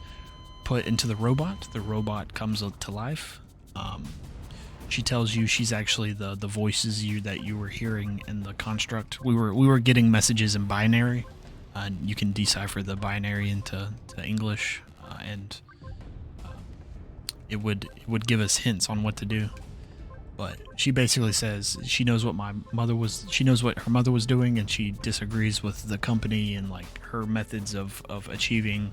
put into the robot. The robot comes to life. She tells you she's actually the voices that you were hearing in the construct. We were getting messages in binary, and you can decipher the binary into English, and it would give us hints on what to do. But she basically says she knows what her mother was doing, and she disagrees with the company and like her methods of achieving,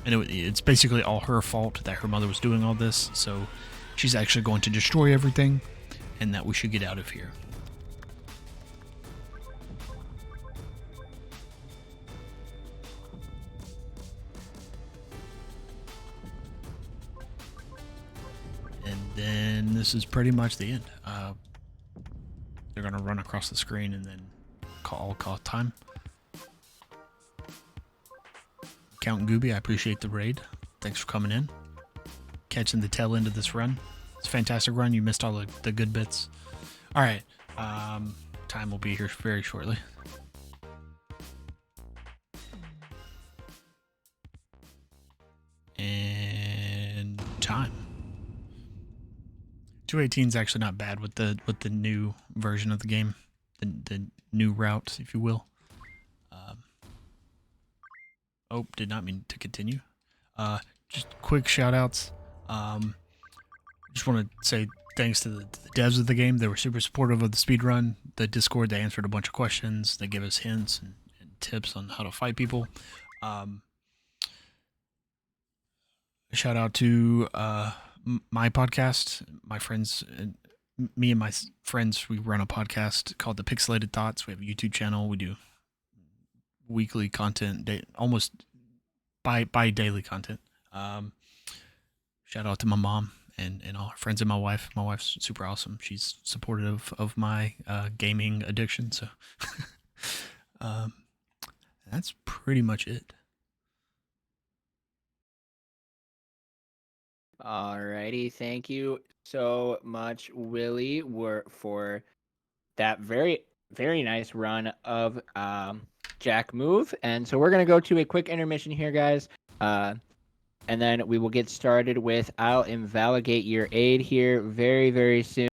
and it's basically all her fault that her mother was doing all this. So she's actually going to destroy everything, and that we should get out of here. And then this is pretty much the end. They're gonna run across the screen and then call time. Count Gooby, I appreciate the raid. Thanks for coming in, catching the tail end of this run. It's a fantastic run. You missed all the good bits. All right, time will be here very shortly. And time. 218 is actually not bad with the new version of the game, the new route, if you will. Oh, did not mean to continue. Just quick shout outs. Just want to say thanks to the devs of the game. They were super supportive of the speed run. The Discord, they answered a bunch of questions. They gave us hints and tips on how to fight people. Shout out to my podcast. My friends, me and my friends, we run a podcast called The Pixelated Thoughts. We have a YouTube channel. We do weekly content, almost bi-daily content. Shout out to my mom and all her friends and my wife. My wife's super awesome. She's supportive of my gaming addiction. So that's pretty much it. Alrighty, thank you so much, Willie, for that very, very nice run of JackMove. And so we're gonna go to a quick intermission here, guys. And then we will get started with I'll invalidate your aid here very, very soon.